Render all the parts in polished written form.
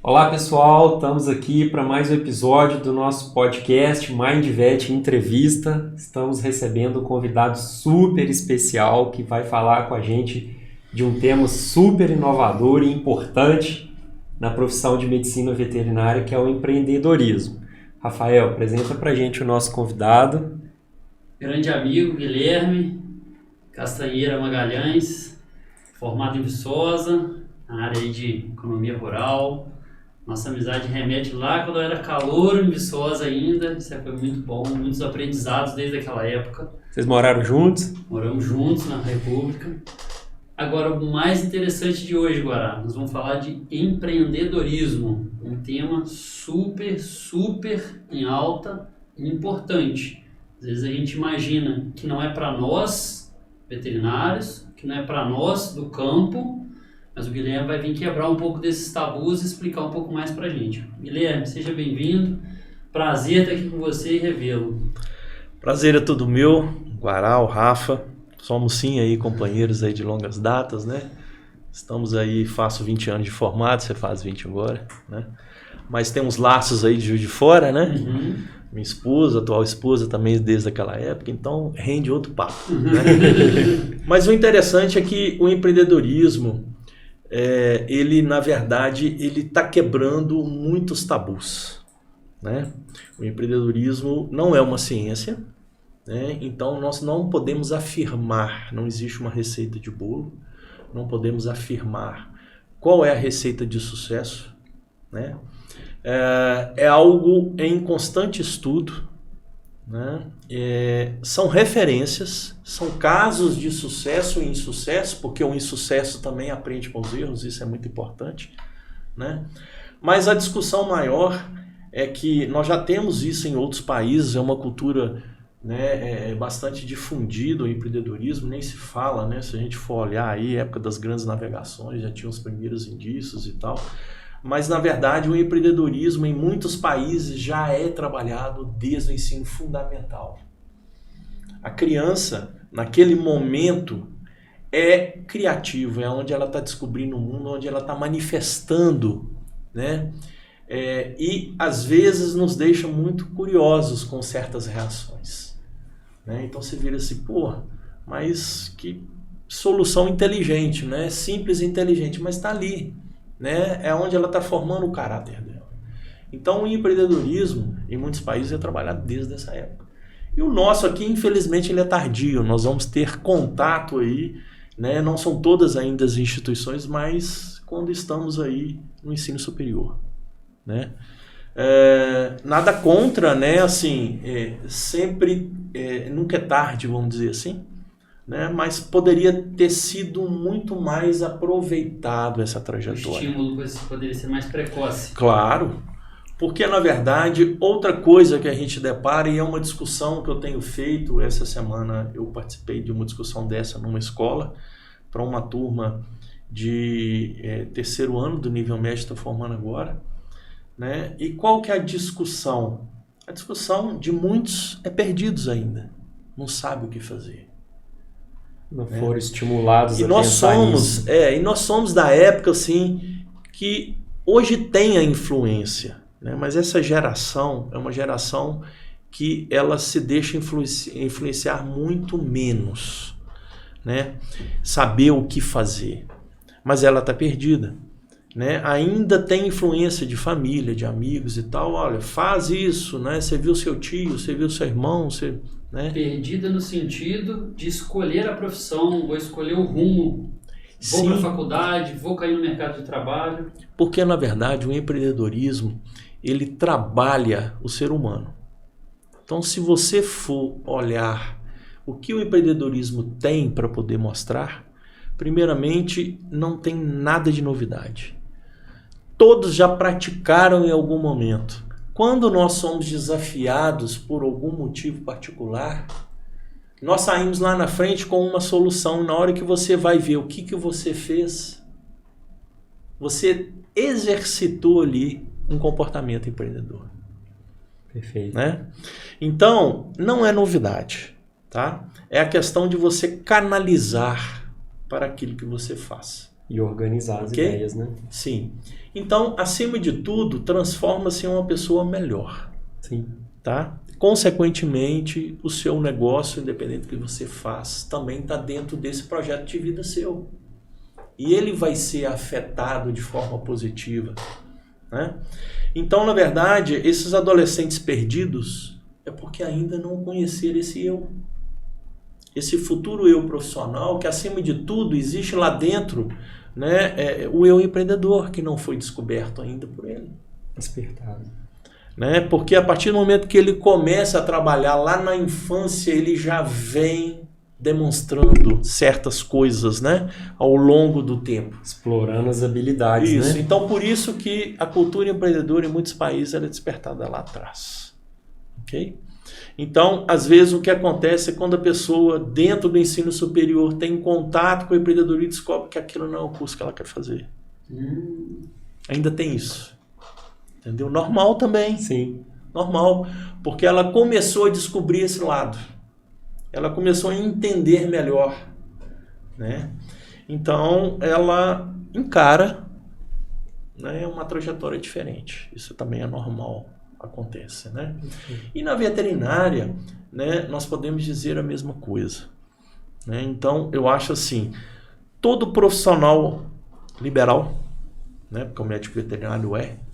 Olá pessoal, estamos aqui para mais um episódio do nosso podcast MindVet Entrevista. Estamos recebendo um convidado super especial que vai falar com a gente de um tema super inovador e importante na profissão de medicina veterinária, que é o empreendedorismo. Rafael, apresenta para a gente o nosso convidado. Grande amigo Guilherme Castanheira Magalhães, formado em Viçosa, na área aí de economia rural. Nossa amizade remete lá quando eu era calouro em Viçosa ainda. Isso foi muito bom, muitos aprendizados desde aquela época. Vocês moraram juntos? Moramos juntos na República. Agora, o mais interessante de hoje, Guará, nós vamos falar de empreendedorismo. Um tema super em alta e importante. Às vezes a gente imagina que não é para nós, veterinários, que não é para nós do campo, mas o Guilherme vai vir quebrar um pouco desses tabus e explicar um pouco mais para a gente. Guilherme, seja bem-vindo. Prazer estar aqui com você e revê-lo. Prazer é todo meu, Guará, o Rafa. Somos sim aí companheiros aí de longas datas, né? Estamos aí, faço 20 anos de formado, você faz 20 agora, né? Mas temos laços aí de Juiz de Fora, né? Uhum. Minha esposa, atual esposa também desde aquela época, então rende outro papo, né? Mas o interessante é que o empreendedorismo, ele na verdade, ele está quebrando muitos tabus, né? O empreendedorismo não é uma ciência, né? Então nós não podemos afirmar, não existe uma receita de bolo, não podemos afirmar qual é a receita de sucesso, né? É algo em constante estudo, né? São referências, são casos de sucesso e insucesso, porque o insucesso também aprende com os erros, isso é muito importante, né? Mas a discussão maior é que nós já temos isso em outros países, é uma cultura, né, bastante difundida o empreendedorismo, nem se fala, né? Se a gente for olhar aí, época das grandes navegações, já tinha os primeiros indícios e tal. Mas, na verdade, o empreendedorismo em muitos países já é trabalhado desde o ensino fundamental. A criança, naquele momento, é criativa, é onde ela está descobrindo o mundo, onde ela está manifestando, né? E, às vezes, nos deixa muito curiosos com certas reações, né? Então, você vira assim, pô, mas que solução inteligente, né? Simples e inteligente, mas está ali, né? É onde ela está formando o caráter dela. Então o empreendedorismo em muitos países é trabalhado desde essa época. E o nosso aqui, infelizmente, ele é tardio. Nós vamos ter contato aí, né? Não são todas ainda as instituições, mas quando estamos aí no ensino superior, né? Nada contra, né? Assim, sempre, nunca é tarde, vamos dizer assim, né? Mas poderia ter sido muito mais aproveitado essa trajetória. O estímulo poderia ser mais precoce. Claro, porque na verdade outra coisa que a gente depara, e é uma discussão que eu tenho feito essa semana, eu participei de uma discussão dessa numa escola, para uma turma de terceiro ano do nível médio, está formando agora, né? E qual que é a discussão? A discussão de muitos é perdidos ainda, não sabe o que fazer. Não foram estimulados a pensar nisso. E nós somos da época assim, que hoje tem a influência, né? Mas essa geração é uma geração que ela se deixa influenciar muito menos, né? Saber o que fazer, mas ela está perdida, né? Ainda tem influência de família, de amigos e tal. Olha, faz isso, né? Você viu seu tio, você viu seu irmão, você... né? Perdida no sentido de escolher a profissão, ou escolher o rumo. Vou para a faculdade, vou cair no mercado de trabalho. Porque, na verdade, o empreendedorismo, ele trabalha o ser humano. Então, se você for olhar o que o empreendedorismo tem para poder mostrar, primeiramente, não tem nada de novidade. Todos já praticaram em algum momento. Quando nós somos desafiados por algum motivo particular, nós saímos lá na frente com uma solução. Na hora que você vai ver o que você fez, você exercitou ali um comportamento empreendedor. Perfeito. Né? Então, não é novidade, tá? É a questão de você canalizar para aquilo que você faz. E organizar as Ok? ideias, né? Sim. Então, acima de tudo, transforma-se em uma pessoa melhor. Sim. Tá? Consequentemente, o seu negócio, independente do que você faz, também está dentro desse projeto de vida seu. E ele vai ser afetado de forma positiva. Né? Então, na verdade, esses adolescentes perdidos é porque ainda não conheceram esse eu. Esse futuro eu profissional que, acima de tudo, existe lá dentro, né, o eu empreendedor que não foi descoberto ainda por ele. Despertado. Né? Porque a partir do momento que ele começa a trabalhar lá na infância, ele já vem demonstrando certas coisas, né, ao longo do tempo. Explorando as habilidades, Isso. né? Então, por isso que a cultura empreendedora em muitos países ela é despertada lá atrás. Ok? Então, às vezes o que acontece é quando a pessoa dentro do ensino superior tem contato com o empreendedorismo e descobre que aquilo não é o curso que ela quer fazer. Ainda tem isso. Entendeu? Normal também. Sim. Normal. Porque ela começou a descobrir esse lado. Ela começou a entender melhor. Né? Então, ela encara, né, uma trajetória diferente. Isso também é normal. Acontece, né? E na veterinária, né, nós podemos dizer a mesma coisa. Né? Então, eu acho assim, todo profissional liberal, né, porque o médico veterinário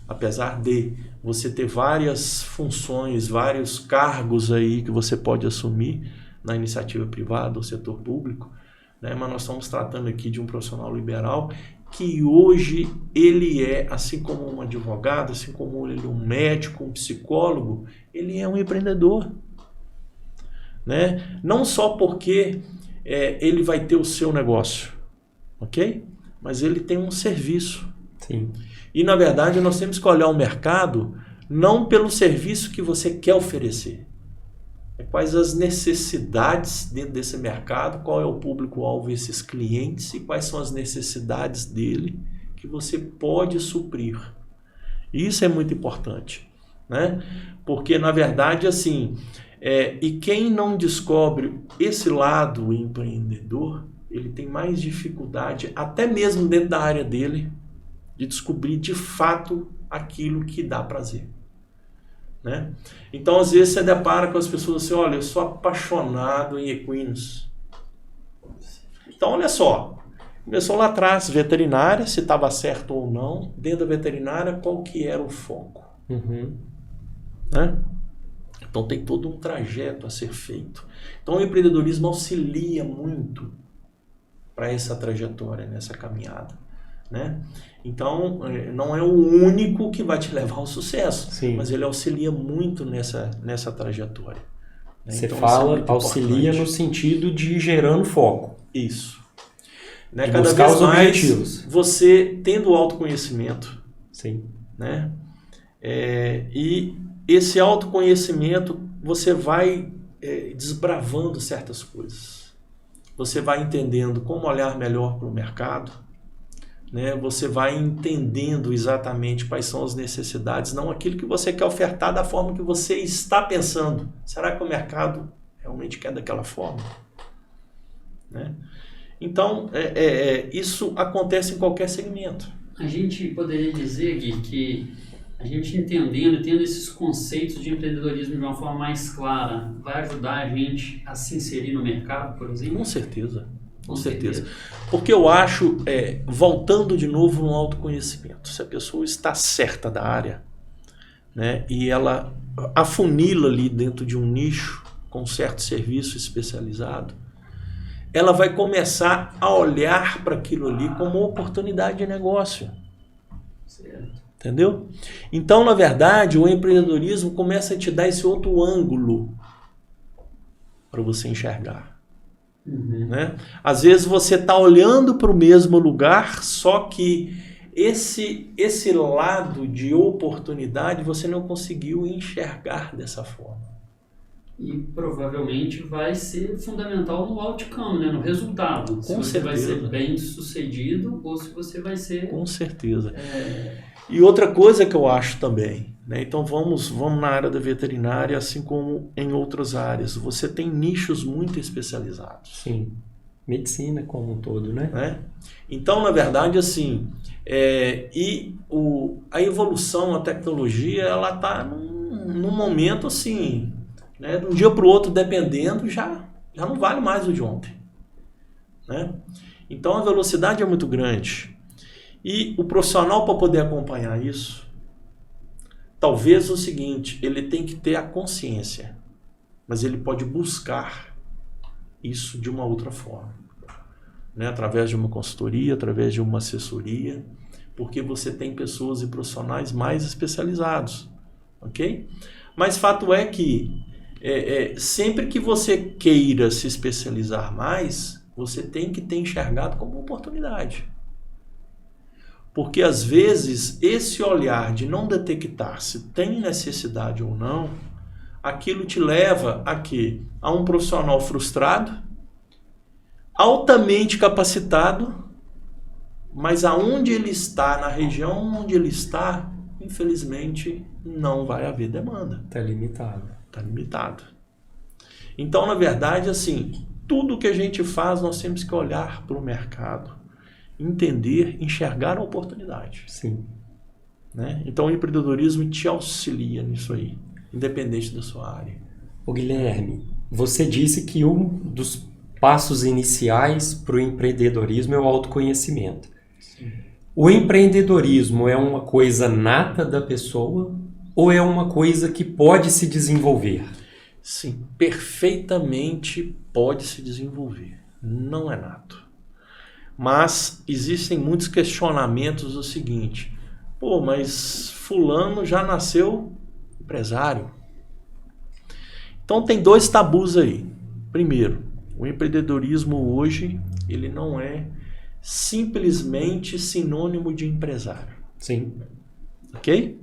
apesar de você ter várias funções, vários cargos aí que você pode assumir na iniciativa privada ou setor público, né, mas nós estamos tratando aqui de um profissional liberal que hoje ele é, assim como um advogado, assim como ele é um médico, um psicólogo, ele é um empreendedor. Né? Não só porque ele vai ter o seu negócio, ok? Mas ele tem um serviço. Sim. E, na verdade, nós temos que olhar o mercado não pelo serviço que você quer oferecer. Quais as necessidades dentro desse mercado, qual é o público-alvo desses clientes e quais são as necessidades dele que você pode suprir. Isso é muito importante, né? Porque, na verdade, assim, e quem não descobre esse lado empreendedor, ele tem mais dificuldade, até mesmo dentro da área dele, de descobrir de fato aquilo que dá prazer. Né? Então, às vezes, você depara com as pessoas assim, olha, eu sou apaixonado em equinos. Então, olha só, começou lá atrás, veterinária, se estava certo ou não, dentro da veterinária, qual que era o foco. Né? Então, tem todo um trajeto a ser feito. Então, o empreendedorismo auxilia muito para essa trajetória, nessa caminhada. Né? Então, não é o único que vai te levar ao sucesso, Sim. mas ele auxilia muito nessa trajetória. Né? Você então, fala, auxilia importante. no sentido de ir gerando foco. Isso. Né? De Cada buscar vez os mais, objetivos. você tendo autoconhecimento, Sim. né? E esse autoconhecimento, você vai desbravando certas coisas. Você vai entendendo como olhar melhor para o mercado, né? Você vai entendendo exatamente quais são as necessidades, não aquilo que você quer ofertar da forma que você está pensando. Será que o mercado realmente quer daquela forma? Né? Então, isso acontece em qualquer segmento. A gente poderia dizer, Gui, que a gente entendendo, tendo esses conceitos de empreendedorismo de uma forma mais clara, vai ajudar a gente a se inserir no mercado, por exemplo? Com certeza. Com certeza. Porque eu acho, voltando de novo no autoconhecimento, se a pessoa está certa da área, né, e ela afunila ali dentro de um nicho com certo serviço especializado, ela vai começar a olhar para aquilo ali como uma oportunidade de negócio. Certo. Entendeu? Então, na verdade, o empreendedorismo começa a te dar esse outro ângulo para você enxergar. Né? Às vezes você está olhando para o mesmo lugar, só que esse lado de oportunidade você não conseguiu enxergar dessa forma. E provavelmente vai ser fundamental no outcome, né? No resultado. Se você vai ser bem sucedido ou se você vai ser... Com certeza. E outra coisa que eu acho também, né? Então vamos na área da veterinária, assim como em outras áreas. Você tem nichos muito especializados. Sim. Medicina como um todo, né? Né? Então, na verdade, assim, a evolução, a tecnologia, ela está num momento assim, né? De um dia para o outro, dependendo, já não vale mais o de ontem. Né? Então, a velocidade é muito grande. E o profissional, para poder acompanhar isso, talvez o seguinte, ele tem que ter a consciência, mas ele pode buscar isso de uma outra forma, né? Através de uma consultoria, através de uma assessoria, porque você tem pessoas e profissionais mais especializados, ok? Mas fato é que sempre que você queira se especializar mais, você tem que ter enxergado como uma oportunidade. Porque às vezes esse olhar de não detectar se tem necessidade ou não, aquilo te leva a quê? A um profissional frustrado, altamente capacitado, mas aonde ele está, na região onde ele está, infelizmente não vai haver demanda. Está limitado. Está limitado. Então, na verdade, assim, tudo que a gente faz, nós temos que olhar para o mercado, entender, enxergar a oportunidade. Sim. Né? Então, o empreendedorismo te auxilia nisso aí, independente da sua área. Ô Guilherme, você disse que um dos passos iniciais para o empreendedorismo é o autoconhecimento. Sim. O empreendedorismo é uma coisa nata da pessoa ou é uma coisa que pode se desenvolver? Sim, perfeitamente pode se desenvolver. Não é nato. Mas existem muitos questionamentos do seguinte: pô, mas fulano já nasceu empresário. Então tem dois tabus aí. Primeiro, o empreendedorismo hoje, ele não é simplesmente sinônimo de empresário. Sim. Ok?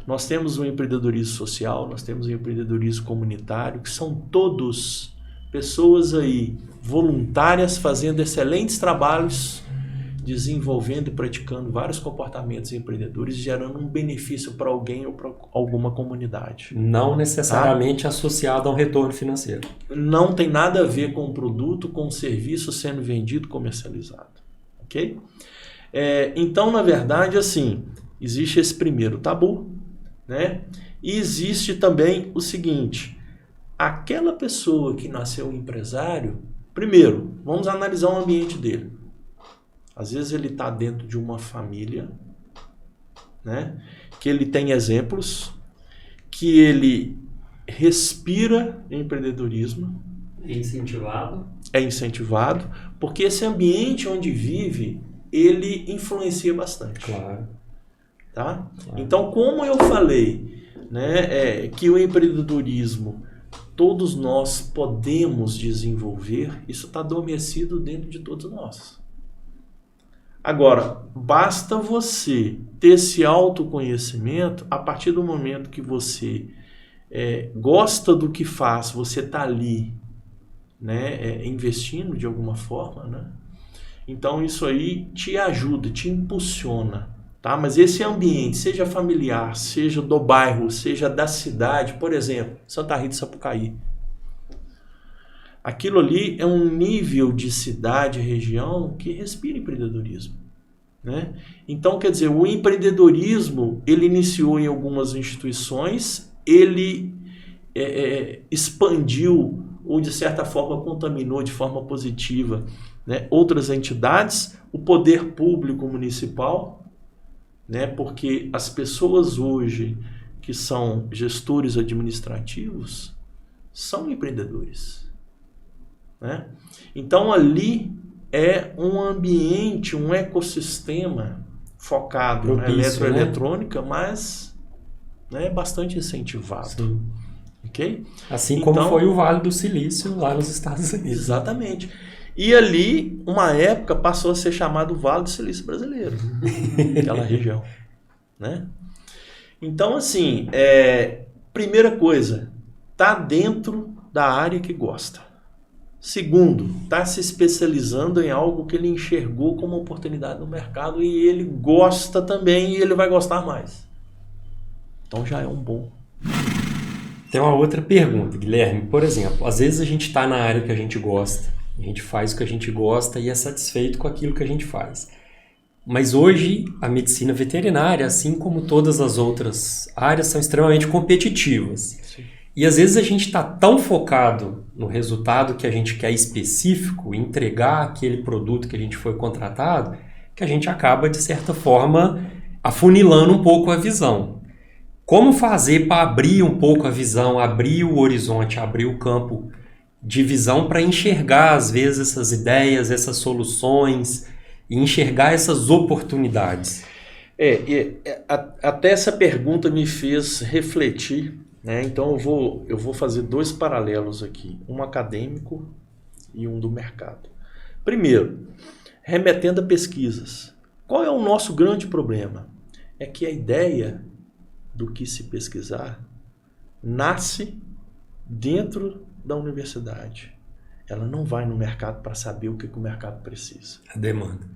Nós temos o empreendedorismo social, nós temos o empreendedorismo comunitário, que são todos pessoas aí voluntárias fazendo excelentes trabalhos, desenvolvendo e praticando vários comportamentos empreendedores, gerando um benefício para alguém ou para alguma comunidade. Não necessariamente associado a um retorno financeiro. Não tem nada a ver com o produto, com o serviço sendo vendido, comercializado. Ok? Então, na verdade, assim, existe esse primeiro tabu, né? E existe também o seguinte: aquela pessoa que nasceu empresário, primeiro, vamos analisar o ambiente dele. Às vezes ele está dentro de uma família, né? Que ele tem exemplos, que ele respira empreendedorismo. É incentivado, porque esse ambiente onde vive, ele influencia bastante. Claro. Tá? Claro. Então, como eu falei, né, que o empreendedorismo todos nós podemos desenvolver, isso está adormecido dentro de todos nós. Agora, basta você ter esse autoconhecimento. A partir do momento que você gosta do que faz, você está ali, né, investindo de alguma forma, né? Então isso aí te ajuda, te impulsiona, tá? Mas esse ambiente, seja familiar, seja do bairro, seja da cidade, por exemplo, Santa Rita e Sapucaí, aquilo ali é um nível de cidade, região que respira empreendedorismo, né? Então, quer dizer, o empreendedorismo, ele iniciou em algumas instituições, ele expandiu ou, de certa forma, contaminou de forma positiva, né, outras entidades, o poder público municipal, né, porque as pessoas hoje que são gestores administrativos são empreendedores. Né? Então ali é um ambiente, um ecossistema focado na eletroeletrônica, né? Mas bastante incentivado. Sim. Okay? Assim como foi o Vale do Silício lá nos Estados Unidos. Exatamente. E ali, uma época, passou a ser chamado Vale do Silício Brasileiro, aquela região. Né? Então, assim, primeira coisa, tá dentro da área que gosta. Segundo, tá se especializando em algo que ele enxergou como oportunidade no mercado e ele gosta também e ele vai gostar mais. Então já é um bom. Tem uma outra pergunta, Guilherme. Por exemplo, às vezes a gente está na área que a gente gosta, A gente faz o que a gente gosta e é satisfeito com aquilo que a gente faz. Mas hoje, a medicina veterinária, assim como todas as outras áreas, são extremamente competitivas. Sim. E às vezes a gente está tão focado no resultado que a gente quer específico, entregar aquele produto que a gente foi contratado, que a gente acaba, de certa forma, afunilando um pouco a visão. Como fazer para abrir um pouco a visão, abrir o horizonte, abrir o campo de visão para enxergar, às vezes, essas ideias, essas soluções e enxergar essas oportunidades? Até essa pergunta me fez refletir, né? Então eu vou fazer 2 paralelos aqui, um acadêmico e um do mercado. Primeiro, remetendo a pesquisas. Qual é o nosso grande problema? É que a ideia do que se pesquisar nasce dentro da universidade. Ela não vai no mercado para saber o que o mercado precisa. A demanda.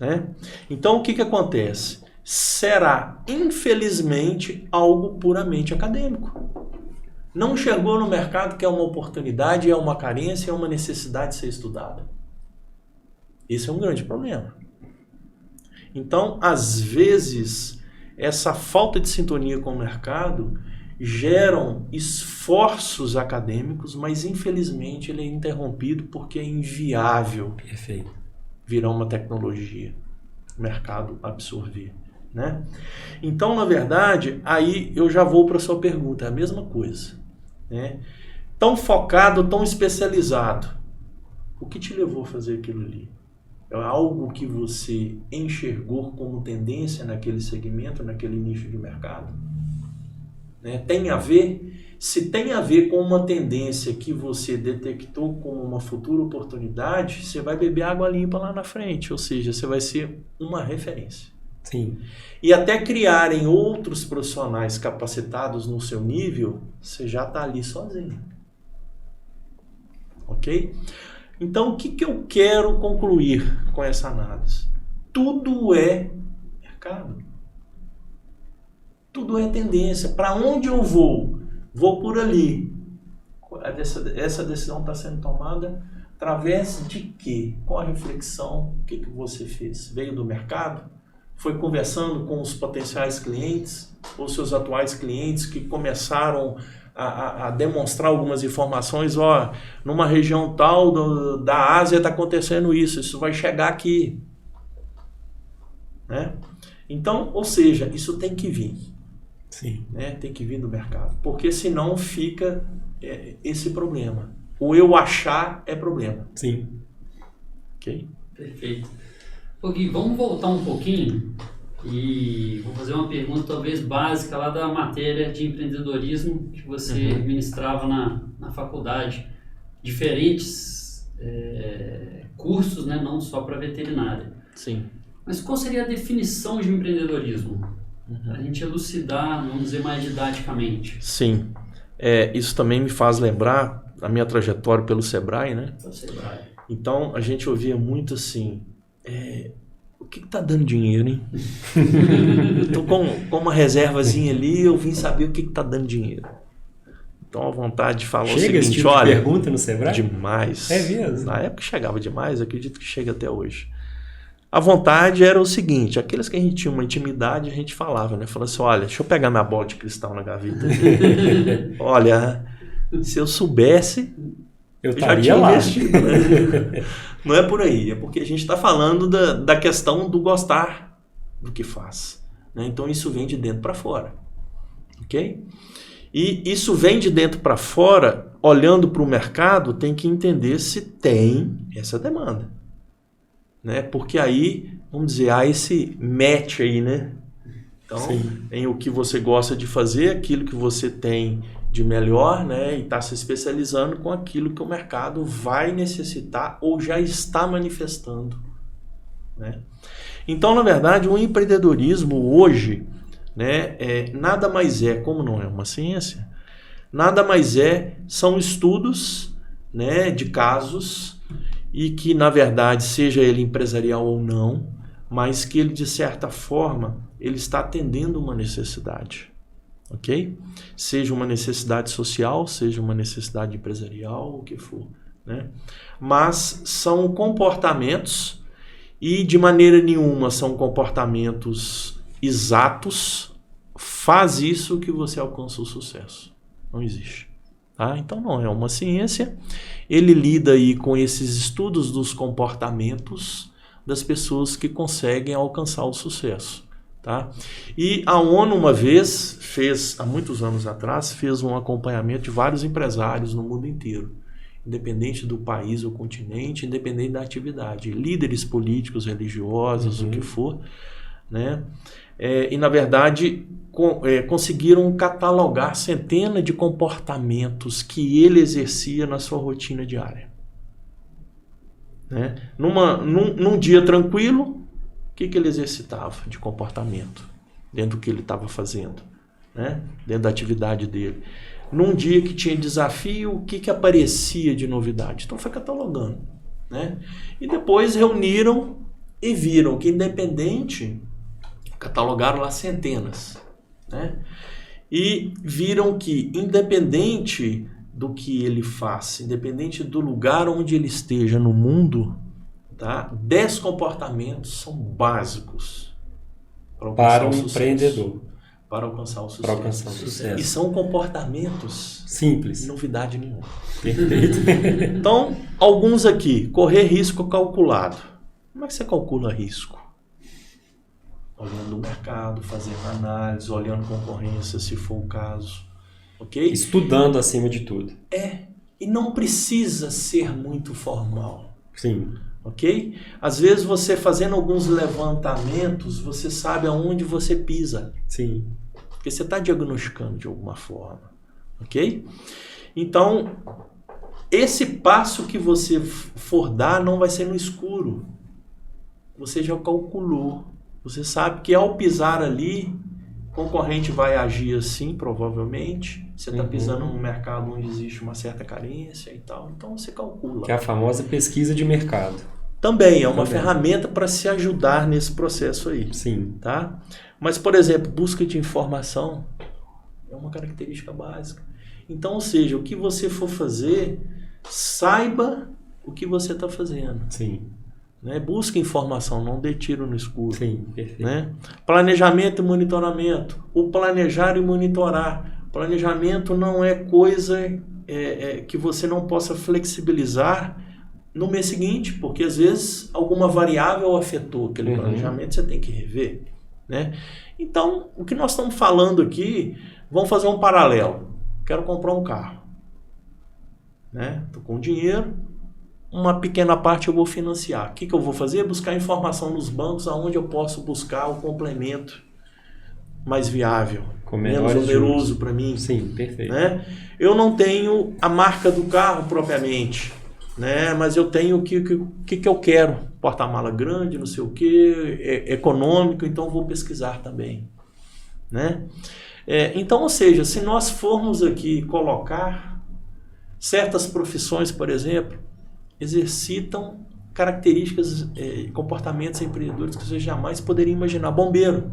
Né? Então, o que acontece? Será, infelizmente, algo puramente acadêmico. Não chegou no mercado que é uma oportunidade, é uma carência, é uma necessidade de ser estudada. Esse é um grande problema. Então, às vezes, essa falta de sintonia com o mercado geram esforços acadêmicos, mas infelizmente ele é interrompido porque é inviável. Perfeito. Virar uma tecnologia, o mercado absorver, né? Então, na verdade, aí eu já vou para a sua pergunta, é a mesma coisa, né? Tão focado, tão especializado, o que te levou a fazer aquilo ali? É algo que você enxergou como tendência naquele segmento, naquele nicho de mercado? Né? Tem a ver? Se tem a ver com uma tendência que você detectou como uma futura oportunidade, você vai beber água limpa lá na frente, ou seja, você vai ser uma referência. Sim. E até criarem outros profissionais capacitados no seu nível, você já está ali sozinho. Ok? Então, o que eu quero concluir com essa análise? Tudo é mercado. Tudo é tendência. Para onde eu vou? Vou por ali. Essa decisão está sendo tomada através de quê? Qual a reflexão? O que você fez? Veio do mercado? Foi conversando com os potenciais clientes? Ou seus atuais clientes que começaram a demonstrar algumas informações? Ó, numa região tal da Ásia está acontecendo isso vai chegar aqui. Né? Então, ou seja, isso tem que vir. Sim. Né? Tem que vir do mercado, porque senão fica esse problema. O eu achar é problema. Sim. Ok? Perfeito. Ô Gui, vamos voltar um pouquinho e vou fazer uma pergunta talvez básica lá da matéria de empreendedorismo que você ministrava na faculdade. Diferentes cursos, né? Não só para veterinária. Sim. Mas qual seria a definição de empreendedorismo? Para a gente elucidar, vamos dizer mais didaticamente. Sim. Isso também me faz lembrar a minha trajetória pelo Sebrae, né? Pelo Sebrae. Então, a gente ouvia muito assim, o que está dando dinheiro, hein? Estou com uma reservazinha ali, eu vim saber o que está dando dinheiro. Então, a vontade de falar o seguinte, esse tipo olha... de pergunta no Sebrae? Demais. É mesmo? Na época chegava demais, acredito que chega até hoje. A vontade era o seguinte, aqueles que a gente tinha uma intimidade, a gente falava, né? Falava assim, olha, deixa eu pegar minha bola de cristal na gaveta. Olha, se eu soubesse, eu já estaria tinha lá. investido, né? Não é por aí, é porque a gente está falando da questão do gostar do que faz. Né? Então isso vem de dentro para fora. Ok? E isso vem de dentro para fora, olhando para o mercado, tem que entender se tem essa demanda. Né? Porque aí, vamos dizer, há esse match aí, né? Então, em o que você gosta de fazer, aquilo que você tem de melhor, né? E está se especializando com aquilo que o mercado vai necessitar ou já está manifestando. Né? Então, na verdade, o empreendedorismo hoje, né, nada mais como não é uma ciência, nada mais são estudos, né, de casos e que, na verdade, seja ele empresarial ou não, mas que ele, de certa forma, ele está atendendo uma necessidade, ok? Seja uma necessidade social, seja uma necessidade empresarial, o que for. né? Mas são comportamentos e de maneira nenhuma são comportamentos exatos. Faz isso que você alcança o sucesso. Não existe. Tá? Então não é uma ciência. Ele lida aí com esses estudos dos comportamentos das pessoas que conseguem alcançar o sucesso. Tá? E a ONU uma vez há muitos anos atrás, fez um acompanhamento de vários empresários no mundo inteiro, independente do país ou continente, independente da atividade, líderes políticos, religiosos, o que for, né? E na verdade conseguiram catalogar centenas de comportamentos que ele exercia na sua rotina diária, né? Num dia tranquilo, o que ele exercitava de comportamento dentro do que ele estava fazendo, né? Dentro da atividade dele. Num dia que tinha desafio, o que aparecia de novidade? Então foi catalogando, né? E depois reuniram e viram que catalogaram lá centenas, né? E viram que independente do que ele faz, independente do lugar onde ele esteja no mundo, tá? 10 comportamentos são básicos para o empreendedor. Para alcançar o sucesso. Para alcançar o sucesso. E são comportamentos simples. Novidade nenhuma. Perfeito. Então, alguns aqui. Correr risco calculado. Como é que você calcula risco? Olhando o mercado, fazendo análise, olhando concorrência, se for o caso. Ok? Estudando acima de tudo. E não precisa ser muito formal. Sim. Ok? Às vezes você fazendo alguns levantamentos, você sabe aonde você pisa. Sim. Porque você está diagnosticando de alguma forma. Ok? Então, esse passo que você for dar não vai ser no escuro. Você já calculou. Você sabe que ao pisar ali, o concorrente vai agir assim, provavelmente. Você está pisando num mercado onde existe uma certa carência e tal. Então você calcula. Que é a famosa pesquisa de mercado. Também é uma ferramenta para se ajudar nesse processo aí. Sim. Tá? Mas, por exemplo, busca de informação é uma característica básica. Então, ou seja, o que você for fazer, saiba o que você está fazendo. Sim. Né? Busca informação, não dê tiro no escuro. Sim, perfeito. Né? Planejamento e monitoramento. O planejar e monitorar. Planejamento não é coisa que você não possa flexibilizar no mês seguinte, porque às vezes alguma variável afetou aquele planejamento, você tem que rever, né? Então, o que nós estamos falando aqui, vamos fazer um paralelo. Quero comprar um carro, né? Estou com dinheiro, uma pequena parte eu vou financiar. O que eu vou fazer? Buscar informação nos bancos aonde eu posso buscar o complemento mais viável, menos oneroso para mim. Sim, perfeito. Né? Eu não tenho a marca do carro propriamente, né? Mas eu tenho o que eu quero. Porta-mala grande, não sei o que, econômico, então vou pesquisar também. Né? Então, ou seja, se nós formos aqui colocar certas profissões, por exemplo, exercitam características, comportamentos empreendedores que você jamais poderia imaginar. Bombeiro.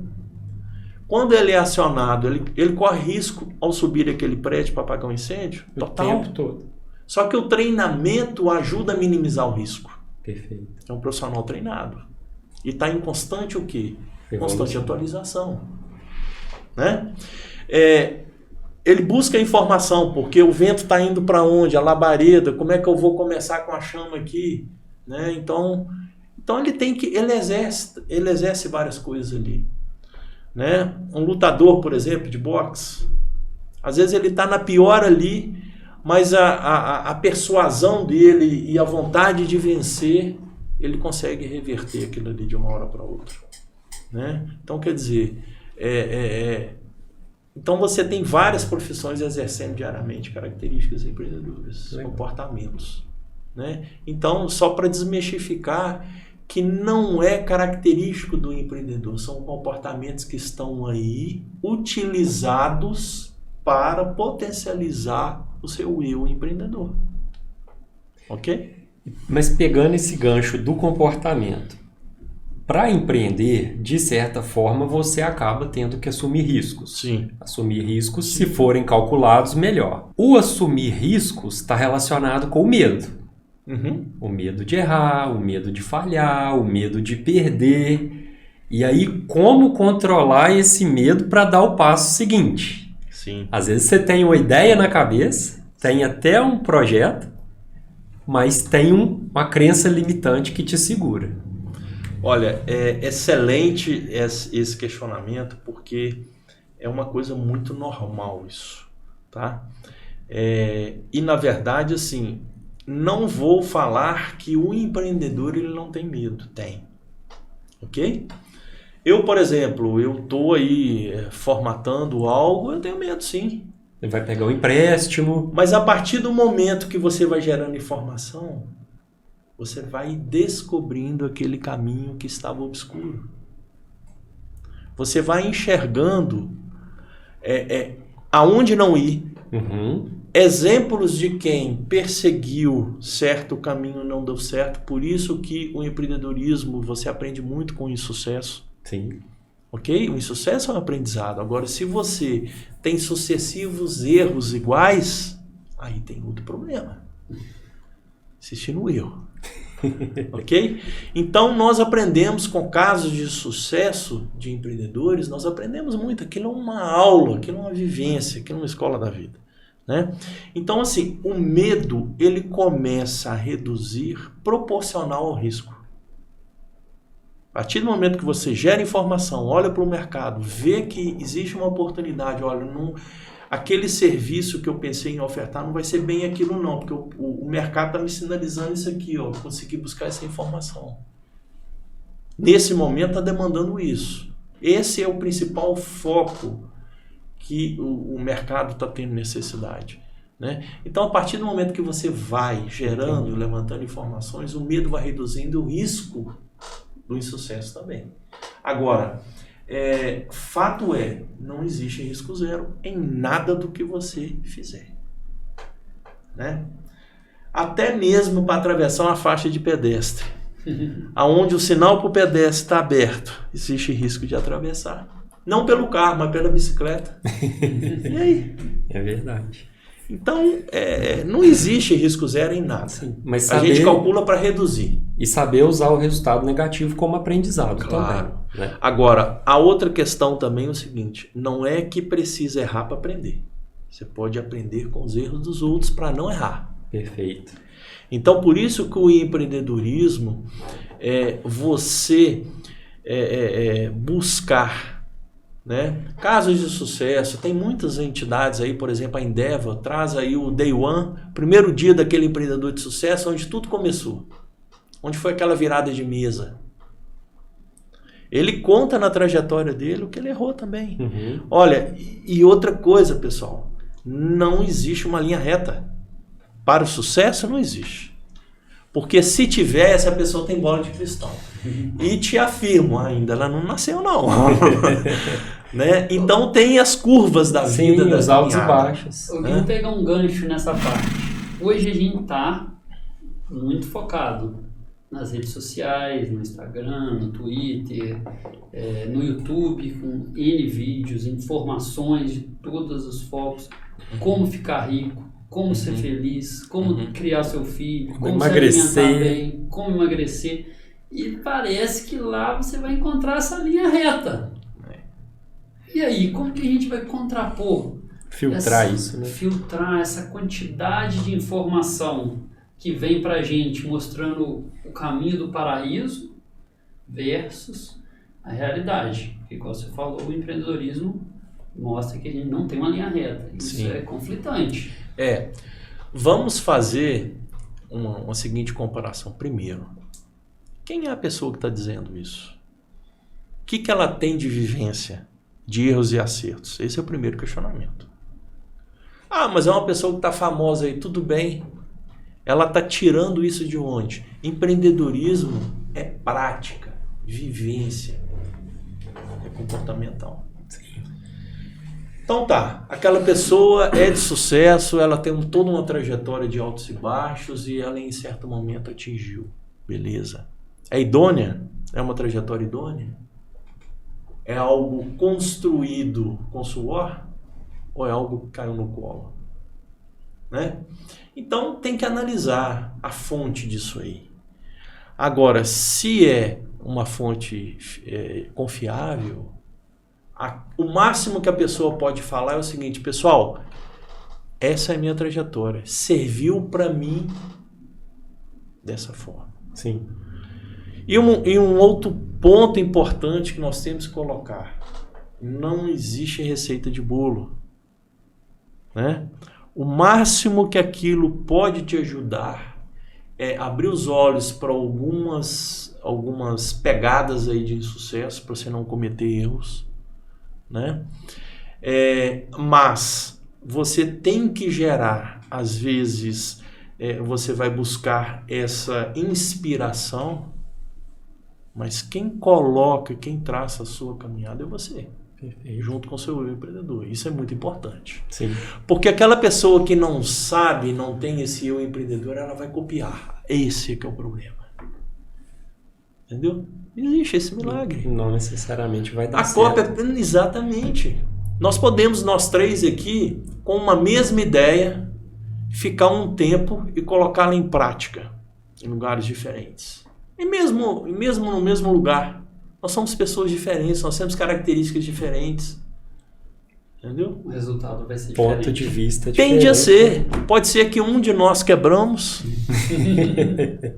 Quando ele é acionado, ele corre risco ao subir aquele prédio para apagar um incêndio? Total. O tempo todo. Só que o treinamento ajuda a minimizar o risco. Perfeito. É um profissional treinado. E está em constante o quê? Constante atualização. Né? Ele busca informação, porque o vento está indo para onde? A labareda, como é que eu vou começar com a chama aqui? Né? Então ele exerce várias coisas ali. Né? Um lutador, por exemplo, de boxe, às vezes ele está na pior ali, mas a persuasão dele e a vontade de vencer, ele consegue reverter aquilo ali de uma hora para outra. Né? Então, quer dizer, então você tem várias profissões exercendo diariamente características empreendedoras, comportamentos. Né? Então, só para desmistificar que não é característico do empreendedor, são comportamentos que estão aí utilizados para potencializar o seu eu empreendedor. Ok? Mas pegando esse gancho do comportamento, para empreender, de certa forma, você acaba tendo que assumir riscos. Sim. Assumir riscos, se forem calculados, melhor. O assumir riscos está relacionado com o medo. O medo de errar, o medo de falhar, o medo de perder. E aí, como controlar esse medo para dar o passo seguinte? Sim. Às vezes você tem uma ideia na cabeça, tem até um projeto, mas tem uma crença limitante que te segura. Olha, é excelente esse questionamento, porque é uma coisa muito normal isso, tá? E na verdade, assim, não vou falar que o empreendedor ele não tem medo, tem, ok? Eu, por exemplo, eu estou aí formatando algo, eu tenho medo, sim. Ele vai pegar um empréstimo. Mas a partir do momento que você vai gerando informação, você vai descobrindo aquele caminho que estava obscuro. Você vai enxergando aonde não ir. Exemplos de quem perseguiu certo caminho não deu certo. Por isso que o empreendedorismo, você aprende muito com o insucesso. Sim. Ok? O insucesso é um aprendizado. Agora, se você tem sucessivos erros iguais, aí tem outro problema. Insiste no erro. Ok? Então, nós aprendemos com casos de sucesso de empreendedores, nós aprendemos muito. Aquilo é uma aula, aquilo é uma vivência, aquilo é uma escola da vida. Né? Então, assim, o medo, ele começa a reduzir proporcional ao risco. A partir do momento que você gera informação, olha para o mercado, vê que existe uma oportunidade, olha, aquele serviço que eu pensei em ofertar não vai ser bem aquilo não, porque o mercado está me sinalizando isso aqui, ó, consegui buscar essa informação. Nesse momento está demandando isso. Esse é o principal foco que o mercado está tendo necessidade. Né? Então, a partir do momento que você vai gerando, levantando informações, o medo vai reduzindo, o risco do insucesso também. Agora, fato não existe risco zero em nada do que você fizer. Né? Até mesmo para atravessar uma faixa de pedestre, aonde o sinal para o pedestre está aberto, existe risco de atravessar. Não pelo carro, mas pela bicicleta. E aí? É verdade. Então, não existe risco zero em nada. Sim, mas a gente calcula para reduzir. E saber usar o resultado negativo como aprendizado claro. Também. Né? Agora, a outra questão também é o seguinte, não é que precisa errar para aprender. Você pode aprender com os erros dos outros para não errar. Perfeito. Então, por isso que o empreendedorismo é você buscar, né? Casos de sucesso, tem muitas entidades aí, por exemplo, a Endeavor traz aí o Day One, primeiro dia daquele empreendedor de sucesso, onde tudo começou, onde foi aquela virada de mesa. Ele conta na trajetória dele o que ele errou também. Olha, e outra coisa, pessoal, não existe uma linha reta. Para o sucesso não existe. Porque se tiver, essa pessoa tem bola de cristal. E te afirmo ainda, ela não nasceu não. Né? Então tem as curvas da vida. Sim, os altos e baixos. Eu queria pegar um gancho nessa parte. Hoje a gente está muito focado nas redes sociais, no Instagram, no Twitter, no YouTube, com N vídeos, informações de todos os focos. Como ficar rico, como ser feliz, como criar seu filho, como emagrecer. se alimentar bem, como emagrecer. E parece que lá você vai encontrar essa linha reta. E aí, como que a gente vai contrapor? Filtrar isso, né? Filtrar essa quantidade de informação que vem pra gente mostrando o caminho do paraíso versus a realidade. Porque, como você falou, o empreendedorismo mostra que a gente não tem uma linha reta. Isso Sim. é conflitante. Vamos fazer uma seguinte comparação. Primeiro, quem é a pessoa que está dizendo isso? O que ela tem de vivência, de erros e acertos? Esse é o primeiro questionamento. Ah, mas é uma pessoa que está famosa aí, tudo bem. Ela está tirando isso de onde? Empreendedorismo é prática, vivência, é comportamental. Então tá, aquela pessoa é de sucesso, ela tem toda uma trajetória de altos e baixos e ela em certo momento atingiu. Beleza. É idônea? É uma trajetória idônea? É algo construído com suor? Ou é algo que caiu no colo? Né? Então tem que analisar a fonte disso aí. Agora, se é uma fonte confiável, o máximo que a pessoa pode falar é o seguinte: pessoal, essa é a minha trajetória, serviu para mim dessa forma. Sim. E um outro ponto importante que nós temos que colocar: não existe receita de bolo, né? O máximo que aquilo pode te ajudar é abrir os olhos para algumas pegadas aí de sucesso, para você não cometer erros, né? Mas você tem que gerar, às vezes, você vai buscar essa inspiração, mas quem traça a sua caminhada é você. Perfeito. Junto com o seu empreendedor. Isso é muito importante. Sim. Porque aquela pessoa que não sabe, não tem esse eu empreendedor, ela vai copiar. Esse que é o problema. Entendeu? Existe esse milagre. Não necessariamente vai dar A certo. cópia, exatamente. Nós podemos, nós três aqui, com uma mesma ideia, ficar um tempo e colocá-la em prática, em lugares diferentes. E mesmo no mesmo lugar. Nós somos pessoas diferentes, nós temos características diferentes. Entendeu? O resultado vai ser Ponto diferente. de vista diferente. Tende a ser. Pode ser que um de nós quebramos,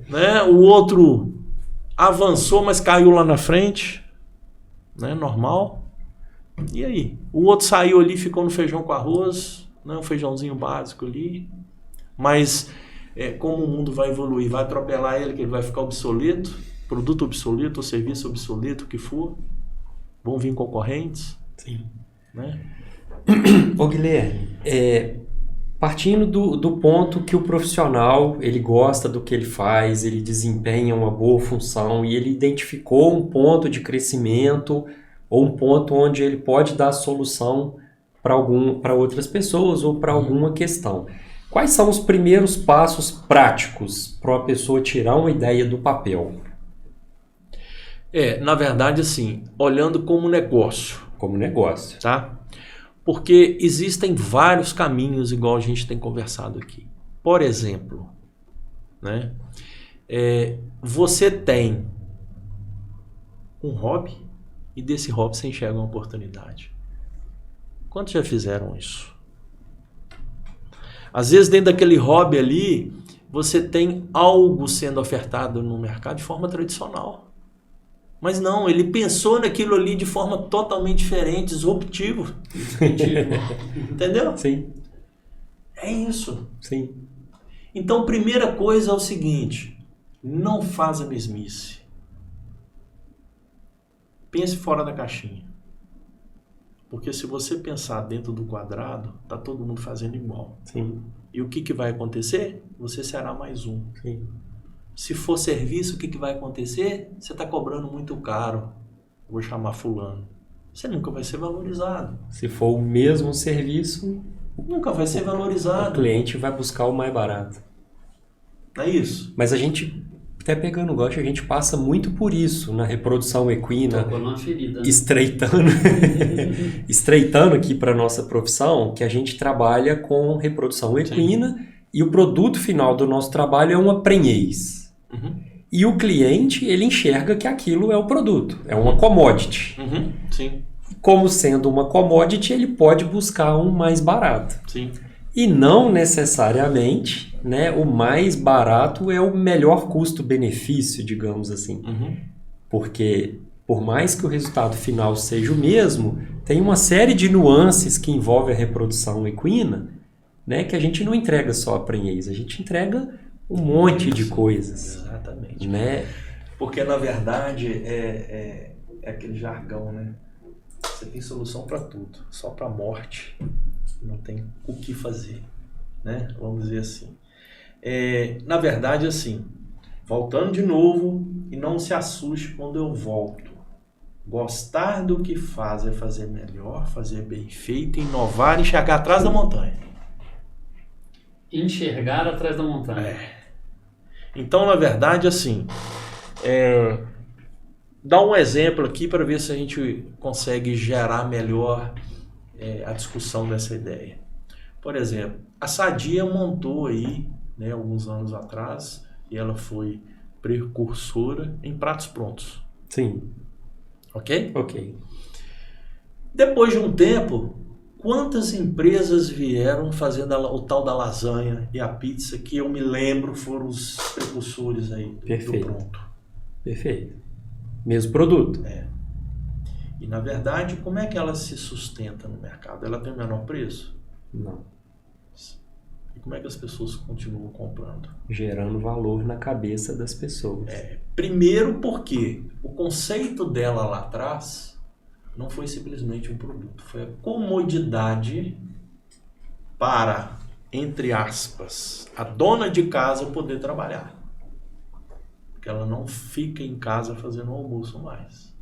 né? O outro avançou, mas caiu lá na frente. Né? Normal. E aí? O outro saiu ali, ficou no feijão com arroz, né? Um feijãozinho básico ali. Mas como o mundo vai evoluir, vai atropelar ele, que ele vai ficar obsoleto. Produto obsoleto, ou serviço obsoleto, o que for, vão vir concorrentes. Sim. Né? Ô Guilherme, partindo do ponto que o profissional ele gosta do que ele faz, ele desempenha uma boa função e ele identificou um ponto de crescimento ou um ponto onde ele pode dar solução para outras pessoas ou para alguma questão. Quais são os primeiros passos práticos para uma pessoa tirar uma ideia do papel? Na verdade, assim, olhando como negócio. Como negócio. Tá? Porque existem vários caminhos, igual a gente tem conversado aqui. Por exemplo, né? Você tem um hobby e desse hobby você enxerga uma oportunidade. Quantos já fizeram isso? Às vezes, dentro daquele hobby ali, você tem algo sendo ofertado no mercado de forma tradicional. Mas não, ele pensou naquilo ali de forma totalmente diferente, disruptivo. Entendeu? Sim. É isso. Sim. Então, primeira coisa é o seguinte: não faça mesmice. Pense fora da caixinha. Porque se você pensar dentro do quadrado, tá todo mundo fazendo igual. Sim. E o que vai acontecer? Você será mais um. Sim. Se for serviço, o que vai acontecer? Você está cobrando muito caro. Vou chamar fulano. Você nunca vai ser valorizado. Se for o mesmo serviço, Nunca vai ser o valorizado. cliente vai buscar o mais barato. Não é isso? Mas a gente, até pegando o gancho, a gente passa muito por isso na reprodução equina, Tocou numa ferida. estreitando aqui para a nossa profissão, que a gente trabalha com reprodução equina e o produto final do nosso trabalho é uma prenhez. Uhum. E o cliente, ele enxerga que aquilo é o produto, é uma commodity. Uhum. Sim. Como sendo uma commodity, ele pode buscar um mais barato. Sim. E não necessariamente, né, o mais barato é o melhor custo-benefício, digamos assim. Uhum. Porque, por mais que o resultado final seja o mesmo, tem uma série de nuances que envolve a reprodução equina, né, que a gente não entrega só a prenhez, a gente entrega um monte de coisas. Exatamente. Né? Porque, na verdade, é aquele jargão, né? Você tem solução para tudo, só para a morte não tem o que fazer, né? Vamos dizer assim. Na verdade, assim, voltando de novo, e não se assuste quando eu volto. Gostar do que faz é fazer melhor, fazer bem feito, inovar e enxergar atrás da montanha. Enxergar atrás da montanha. Então, na verdade, assim, dá um exemplo aqui para ver se a gente consegue gerar melhor a discussão dessa ideia. Por exemplo, a Sadia montou aí, né, alguns anos atrás, e ela foi precursora em pratos prontos. Sim. Ok? Ok. Depois de um tempo, quantas empresas vieram fazendo o tal da lasanha e a pizza, que eu me lembro foram os precursores aí do Perfeito. pronto. Perfeito. Mesmo produto. E na verdade, como é que ela se sustenta no mercado? Ela tem o menor preço? Não. E como é que as pessoas continuam comprando? Gerando valor na cabeça das pessoas. Primeiro porque o conceito dela lá atrás não foi simplesmente um produto, foi a comodidade para, entre aspas, a dona de casa poder trabalhar. Porque ela não fica em casa fazendo almoço mais.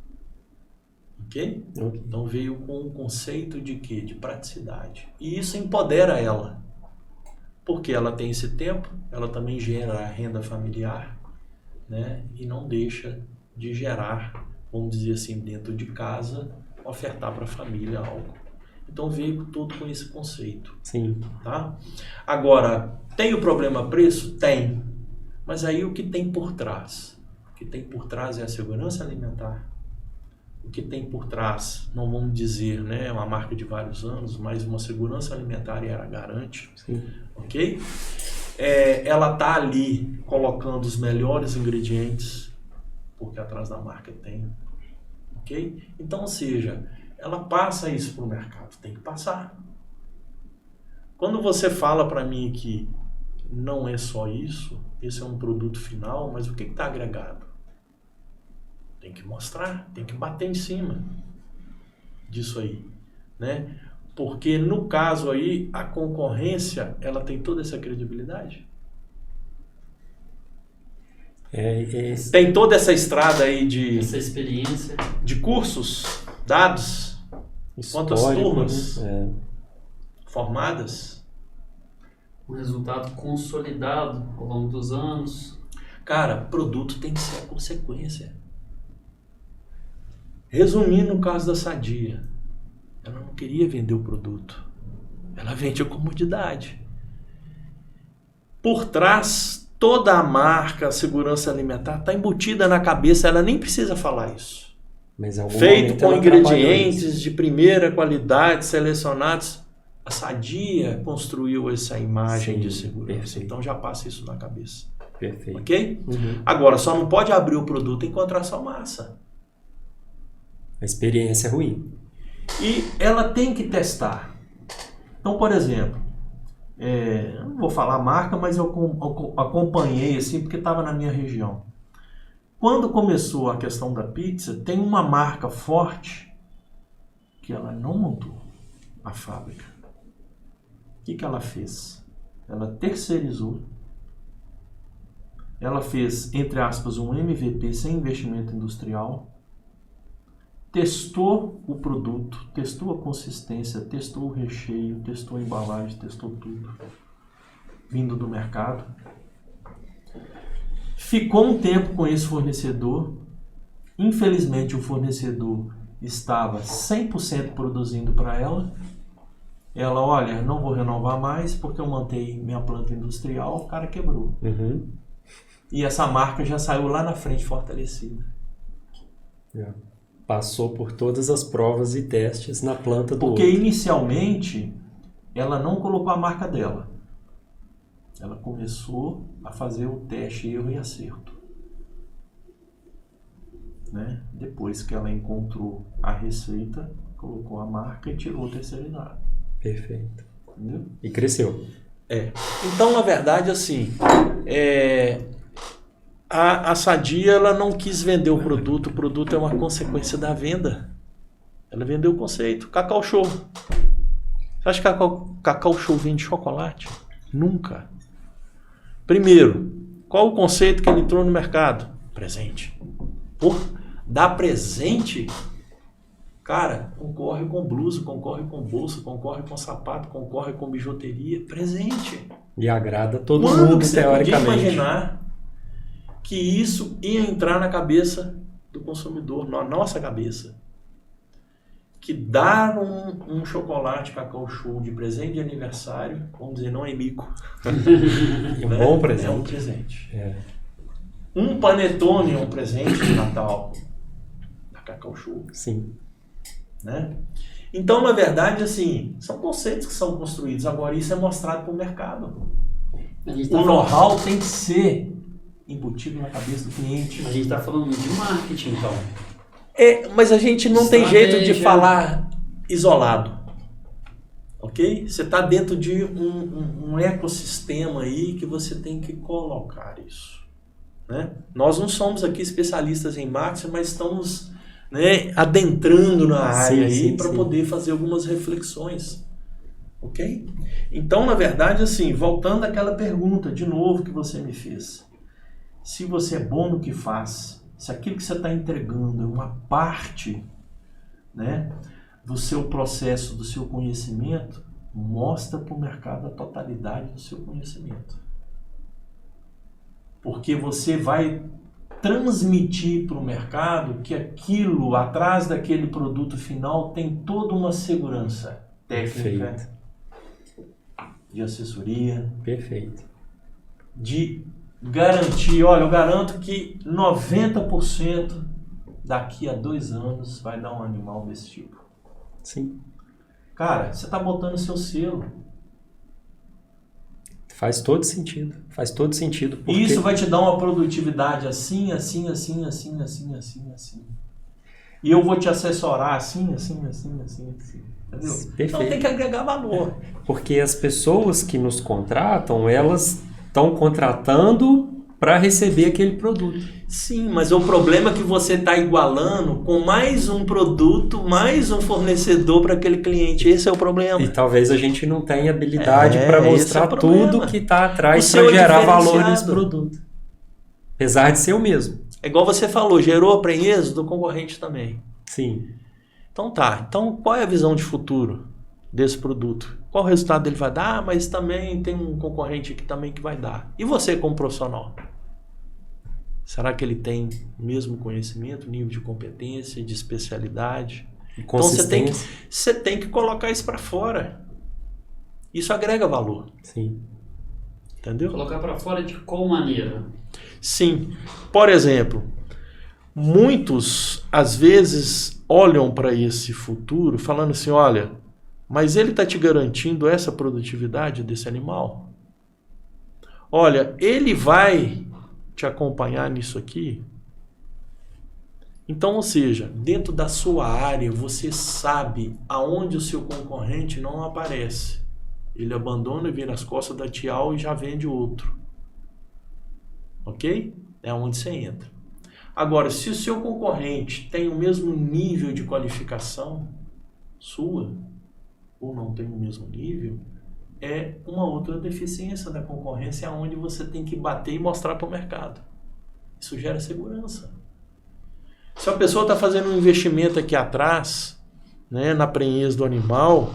Ok? Então veio com um conceito de quê? De praticidade. E isso empodera ela. Porque ela tem esse tempo, ela também gera a renda familiar, né? E não deixa de gerar, vamos dizer assim, dentro de casa, ofertar para a família algo. Então veio tudo com esse conceito. Sim. Tá? Agora, tem o problema preço? Tem. Mas aí o que tem por trás? O que tem por trás é a segurança alimentar. O que tem por trás, não vamos dizer, né, uma marca de vários anos, mas uma segurança alimentar ela garante. Sim. Ok? Ela está ali colocando os melhores ingredientes, porque atrás da marca tem. Ok? Então, ou seja, ela passa isso para o mercado, tem que passar. Quando você fala para mim que não é só isso, esse é um produto final, mas o que está agregado? Tem que mostrar, tem que bater em cima disso aí, né? Porque no caso aí, a concorrência, ela tem toda essa credibilidade. Tem toda essa estrada aí essa experiência de cursos, dados, quantas turmas formadas. Um resultado consolidado ao longo dos anos. Cara, produto tem que ser a consequência. Resumindo o caso da Sadia, ela não queria vender o produto, ela vende a comodidade. Por trás, toda a marca, a segurança alimentar está embutida na cabeça, ela nem precisa falar isso. Mas em algum feito com ingredientes isso. de primeira qualidade, selecionados. A Sadia construiu essa imagem de segurança, perfeito. Então já passa isso na cabeça. Perfeito. Ok? Agora, só não pode abrir o produto e encontrar só massa. A experiência é ruim. E ela tem que testar. Então, por exemplo, eu não vou falar a marca, mas eu acompanhei assim porque estava na minha região. Quando começou a questão da pizza, tem uma marca forte que ela não montou a fábrica. O que ela fez? Ela terceirizou. Ela fez, entre aspas, um MVP sem investimento industrial. Testou o produto, testou a consistência, testou o recheio, testou a embalagem, testou tudo, vindo do mercado. Ficou um tempo com esse fornecedor. Infelizmente, o fornecedor estava 100% produzindo para ela. Ela, olha, não vou renovar mais porque eu mantei minha planta industrial, o cara quebrou. E essa marca já saiu lá na frente fortalecida. Passou por todas as provas e testes na planta do Porque outro. inicialmente ela não colocou a marca dela. Ela começou a fazer o teste, erro e acerto. Né? Depois que ela encontrou a receita, colocou a marca e tirou o terceirizado. Perfeito. Entendeu? E cresceu. Então, na verdade, assim, a Sadia ela não quis vender o produto é uma consequência da venda. Ela vendeu o conceito. Cacau Show. Você acha que Cacau Show vende chocolate? Nunca. Primeiro, qual o conceito que ele entrou no mercado? Presente. Dar presente, cara, concorre com blusa, concorre com bolsa, concorre com sapato, concorre com bijuteria. Presente. E agrada todo Quando mundo, que você teoricamente. podia imaginar que isso ia entrar na cabeça do consumidor, na nossa cabeça? que dar um chocolate Cacau Show de presente de aniversário, vamos dizer, não é mico. É um bom presente. É um presente. É. Um panetone é um presente de Natal da Cacau Show. Sim. Né? Então, na verdade, assim, são conceitos que são construídos. Agora, isso é mostrado para o mercado. O know-how tem que ser embutido na cabeça do cliente. A gente está falando de marketing, então. Mas a gente não tem Estratégia. jeito de falar isolado. Ok? Você está dentro de um ecossistema aí que você tem que colocar isso. Né? Nós não somos aqui especialistas em marketing, mas estamos, né, adentrando na área aí para poder fazer algumas reflexões. Ok? Então, na verdade, assim, voltando àquela pergunta de novo que você me fez. Se você é bom no que faz, se aquilo que você está entregando é uma parte, né, do seu processo, do seu conhecimento, mostra para o mercado a totalidade do seu conhecimento. Porque você vai transmitir para o mercado que aquilo, atrás daquele produto final, tem toda uma segurança técnica, Perfeito. de assessoria, Perfeito. de garantir, olha, eu garanto que 90% daqui a 2 anos vai dar um animal desse tipo. Sim. Cara, você está botando seu selo. Faz todo sentido. Faz todo sentido. Porque... E isso vai te dar uma produtividade assim, assim, assim, assim, assim, assim, assim. E eu vou te assessorar assim, assim, assim, assim, assim. Entendeu? Perfeito. Então tem que agregar valor. Porque as pessoas que nos contratam, elas estão contratando para receber aquele produto. Sim, mas o problema é que você está igualando com mais um produto, mais um fornecedor para aquele cliente. Esse é o problema. E talvez a gente não tenha habilidade para mostrar esse é o problema. tudo que está atrás O seu para gerar valor diferenciado. nesse produto. Apesar de ser o mesmo. É igual você falou, gerou prejuízo do concorrente também. Sim. Então tá, então qual é a visão de futuro desse produto? Qual o resultado ele vai dar? Mas também tem um concorrente aqui também que vai dar. E você como profissional? Será que ele tem o mesmo conhecimento, nível de competência, de especialidade? Então você tem que colocar isso para fora. Isso agrega valor. Sim. Entendeu? Colocar para fora de qual maneira? Sim. Por exemplo, muitos às vezes olham para esse futuro falando assim, olha, mas ele está te garantindo essa produtividade desse animal? Olha, ele vai te acompanhar nisso aqui? Então, ou seja, dentro da sua área, você sabe aonde o seu concorrente não aparece. Ele abandona e vira as costas da Tial e já vende outro. Ok? É onde você entra. Agora, se o seu concorrente tem o mesmo nível de qualificação sua, ou não tem o mesmo nível, é uma outra deficiência da concorrência onde você tem que bater e mostrar para o mercado. Isso gera segurança. Se a pessoa está fazendo um investimento aqui atrás, né, na prenhez do animal,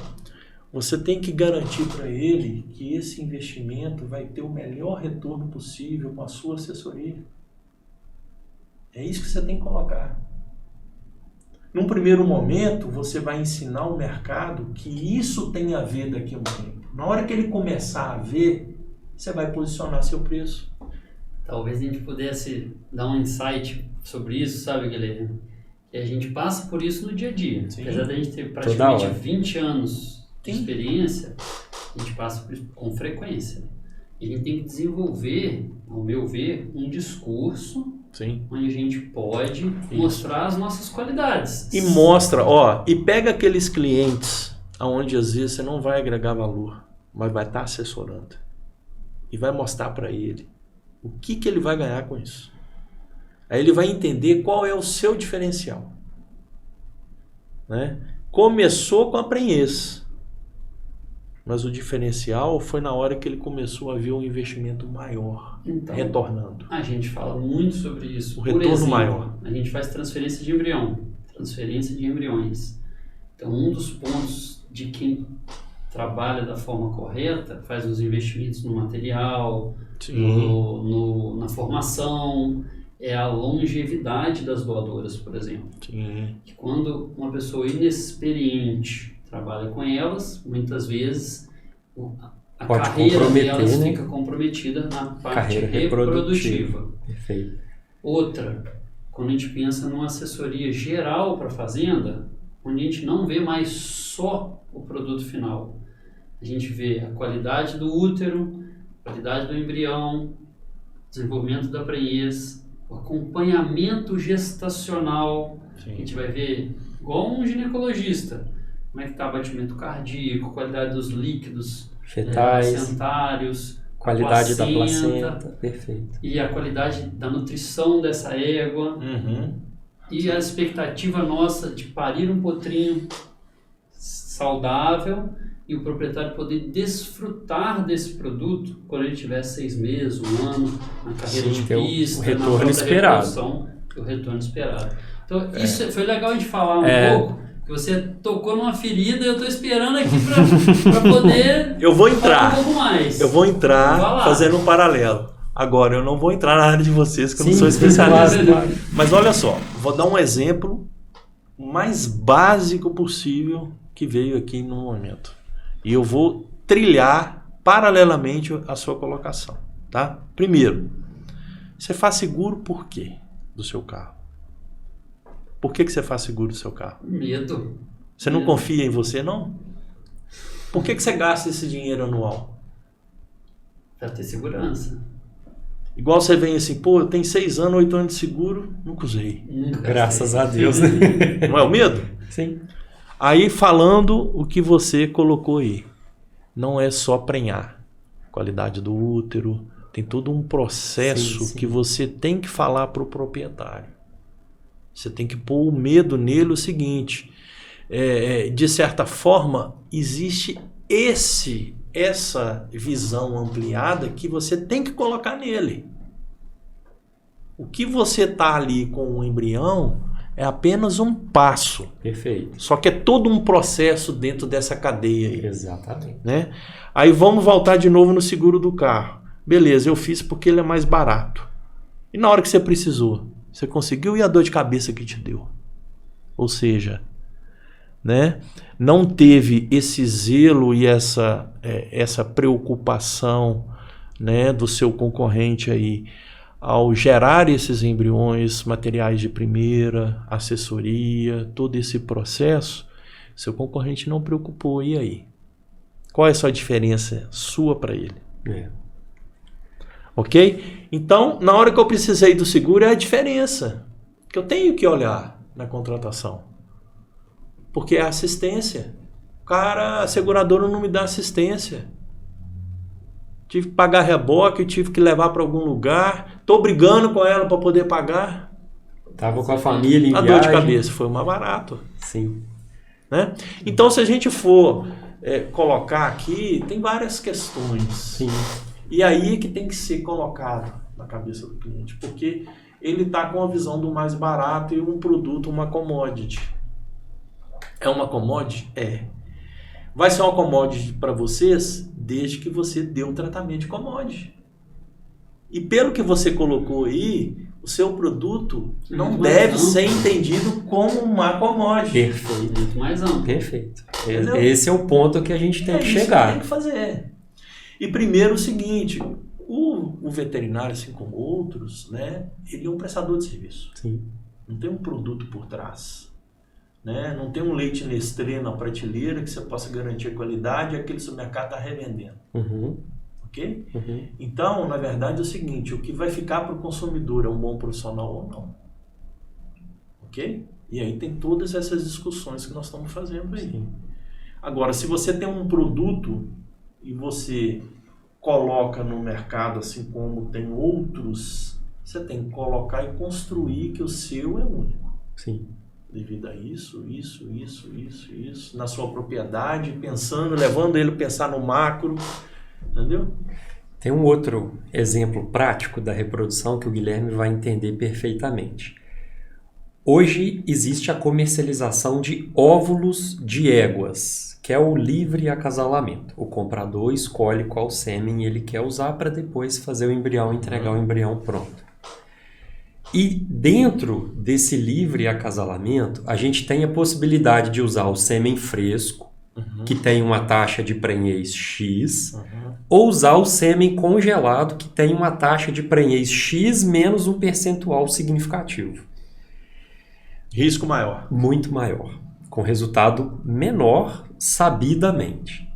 você tem que garantir para ele que esse investimento vai ter o melhor retorno possível com a sua assessoria. É isso que você tem que colocar. Num primeiro momento, você vai ensinar o mercado que isso tem a ver daqui a um tempo. Na hora que ele começar a ver, você vai posicionar seu preço. Talvez a gente pudesse dar um insight sobre isso, sabe, Guilherme? E a gente passa por isso no dia a dia. Sim. Apesar da gente ter praticamente 20 anos de experiência, a gente passa por isso com frequência. E a gente tem que desenvolver, ao meu ver, um discurso Sim. onde a gente pode mostrar as nossas qualidades. E mostra, ó, e pega aqueles clientes onde às vezes você não vai agregar valor, mas vai estar assessorando. E vai mostrar para ele o que ele vai ganhar com isso. Aí ele vai entender qual é o seu diferencial. Né? Começou com a prenhez, mas o diferencial foi na hora que ele começou a ver um investimento maior, então, retornando. A gente fala muito sobre isso. O retorno maior. A gente faz transferência de embrião, transferência de embriões. Então, um dos pontos de quem trabalha da forma correta, faz os investimentos no material, na formação, é a longevidade das doadoras, por exemplo. Sim. Que quando uma pessoa inexperiente trabalha com elas, muitas vezes a Pode carreira comprometer, delas né? fica comprometida na parte Carreira reprodutiva. Perfeito. Outra, quando a gente pensa numa assessoria geral para a fazenda, onde a gente não vê mais só o produto final. A gente vê a qualidade do útero, a qualidade do embrião, desenvolvimento da prenhez, o acompanhamento gestacional. Sim. A gente vai ver, igual um ginecologista, como é que está o batimento cardíaco, qualidade dos líquidos Fetais, placentários, qualidade da placenta, placenta. Perfeito. e a qualidade da nutrição dessa égua. Uhum. E a expectativa nossa de parir um potrinho saudável e o proprietário poder desfrutar desse produto quando ele tiver 6 meses, 1 ano, na carreira Sim, de ter o pista, retorno na própria esperado. reprodução, o retorno esperado. Então, isso foi legal a gente falar um pouco, que você tocou numa ferida e eu estou esperando aqui para poder Eu vou falar entrar. um pouco mais. Eu vou Vai entrar lá. fazendo um paralelo. Agora, eu não vou entrar na área de vocês, que eu não Sim, sou especialista. claro. Mas olha só, vou dar um exemplo mais básico possível que veio aqui no momento. E eu vou trilhar paralelamente a sua colocação, tá? Primeiro, você faz seguro por quê do seu carro? Por que você faz seguro do seu carro? Medo. Você não confia em você, não? Por que você gasta esse dinheiro anual? Para ter segurança. Igual você vem assim, pô, eu tenho 6 anos, 8 anos de seguro, nunca usei. Nunca Graças sei. a Deus, né? Não é o medo? Sim. Aí falando o que você colocou aí, não é só prenhar. Qualidade do útero, tem todo um processo Sim. que você tem que falar para o proprietário. Você tem que pôr o medo nele o seguinte, de certa forma, existe essa visão ampliada que você tem que colocar nele. O que você está ali com o embrião é apenas um passo. Perfeito. Só que é todo um processo dentro dessa cadeia aí, Exatamente. né? Aí vamos voltar de novo no seguro do carro. Beleza, eu fiz porque ele é mais barato. E na hora que você precisou, você conseguiu, e a dor de cabeça que te deu? Ou seja, né? Não teve esse zelo e essa preocupação, né, do seu concorrente aí ao gerar esses embriões, materiais de primeira, assessoria, todo esse processo, seu concorrente não preocupou. E aí? Qual é a sua diferença sua para ele? Ok? Então, na hora que eu precisei do seguro, é a diferença que eu tenho que olhar na contratação. Porque é assistência. A seguradora não me dá assistência. Tive que pagar reboque, tive que levar para algum lugar. Estou brigando com ela para poder pagar. Tava com a família em A viagem. dor de cabeça foi mais barato. Sim. Né? Então, se a gente for colocar aqui, tem várias questões. Sim. E aí é que tem que ser colocado na cabeça do cliente. Porque ele está com a visão do mais barato e um produto, uma commodity. É uma commodity? É. Vai ser uma commodity para vocês desde que você dê o tratamento de commodity. E pelo que você colocou aí, o seu produto não deve ser entendido como uma commodity. Perfeito. Muito mais amplo. Perfeito. Entendeu? Esse é o ponto que a gente tem que isso chegar. que tem que fazer. E primeiro o seguinte, o veterinário, assim como outros, né, ele é um prestador de serviço. Sim. Não tem um produto por trás. Né? Não tem um leite Nestlé na prateleira que você possa garantir a qualidade e aquele supermercado está revendendo. Uhum. Ok? Uhum. Então, na verdade, é o seguinte, o que vai ficar para o consumidor é um bom profissional ou não. Ok? E aí tem todas essas discussões que nós estamos fazendo aí. Sim. Agora, se você tem um produto e você coloca no mercado assim como tem outros, você tem que colocar e construir que o seu é único. Sim. Devido a isso, na sua propriedade, pensando, levando ele a pensar no macro, entendeu? Tem um outro exemplo prático da reprodução que o Guilherme vai entender perfeitamente. Hoje existe a comercialização de óvulos de éguas, que é o livre acasalamento. O comprador escolhe qual sêmen ele quer usar para depois fazer o embrião, entregar o embrião pronto. E dentro desse livre acasalamento, a gente tem a possibilidade de usar o sêmen fresco, que tem uma taxa de prenhez X, ou usar o sêmen congelado, que tem uma taxa de prenhez X menos um percentual significativo. Risco maior. Muito maior, com resultado menor, sabidamente.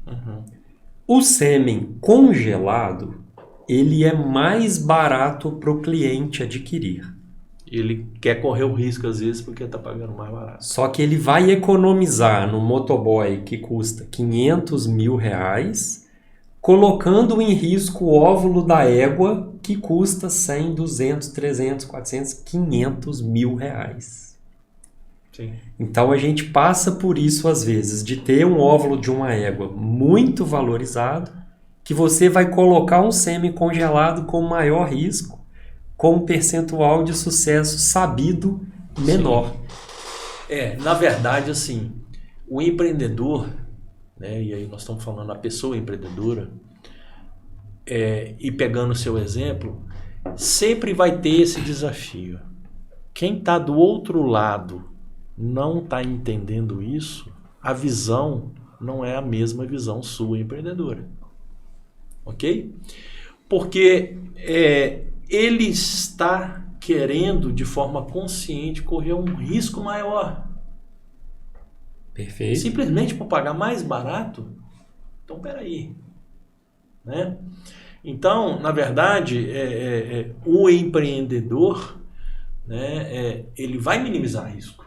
O sêmen congelado, ele é mais barato para o cliente adquirir. Ele quer correr o risco às vezes porque está pagando mais barato. Só que ele vai economizar no motoboy que custa R$500 mil, colocando em risco o óvulo da égua que custa 100, 200, 300, 400, R$500 mil. Sim. Então a gente passa por isso às vezes, de ter um óvulo de uma égua muito valorizado, que você vai colocar um sêmen congelado com maior risco, com um percentual de sucesso sabido menor. Na verdade, assim, o empreendedor, né, e aí nós estamos falando da pessoa empreendedora, e pegando o seu exemplo, sempre vai ter esse desafio. Quem está do outro lado não está entendendo isso, a visão não é a mesma visão sua empreendedora. Ok? Porque ele está querendo, de forma consciente, correr um risco maior. Perfeito. Simplesmente por pagar mais barato? Então, peraí. Né? Então, na verdade, o empreendedor, né, ele vai minimizar risco.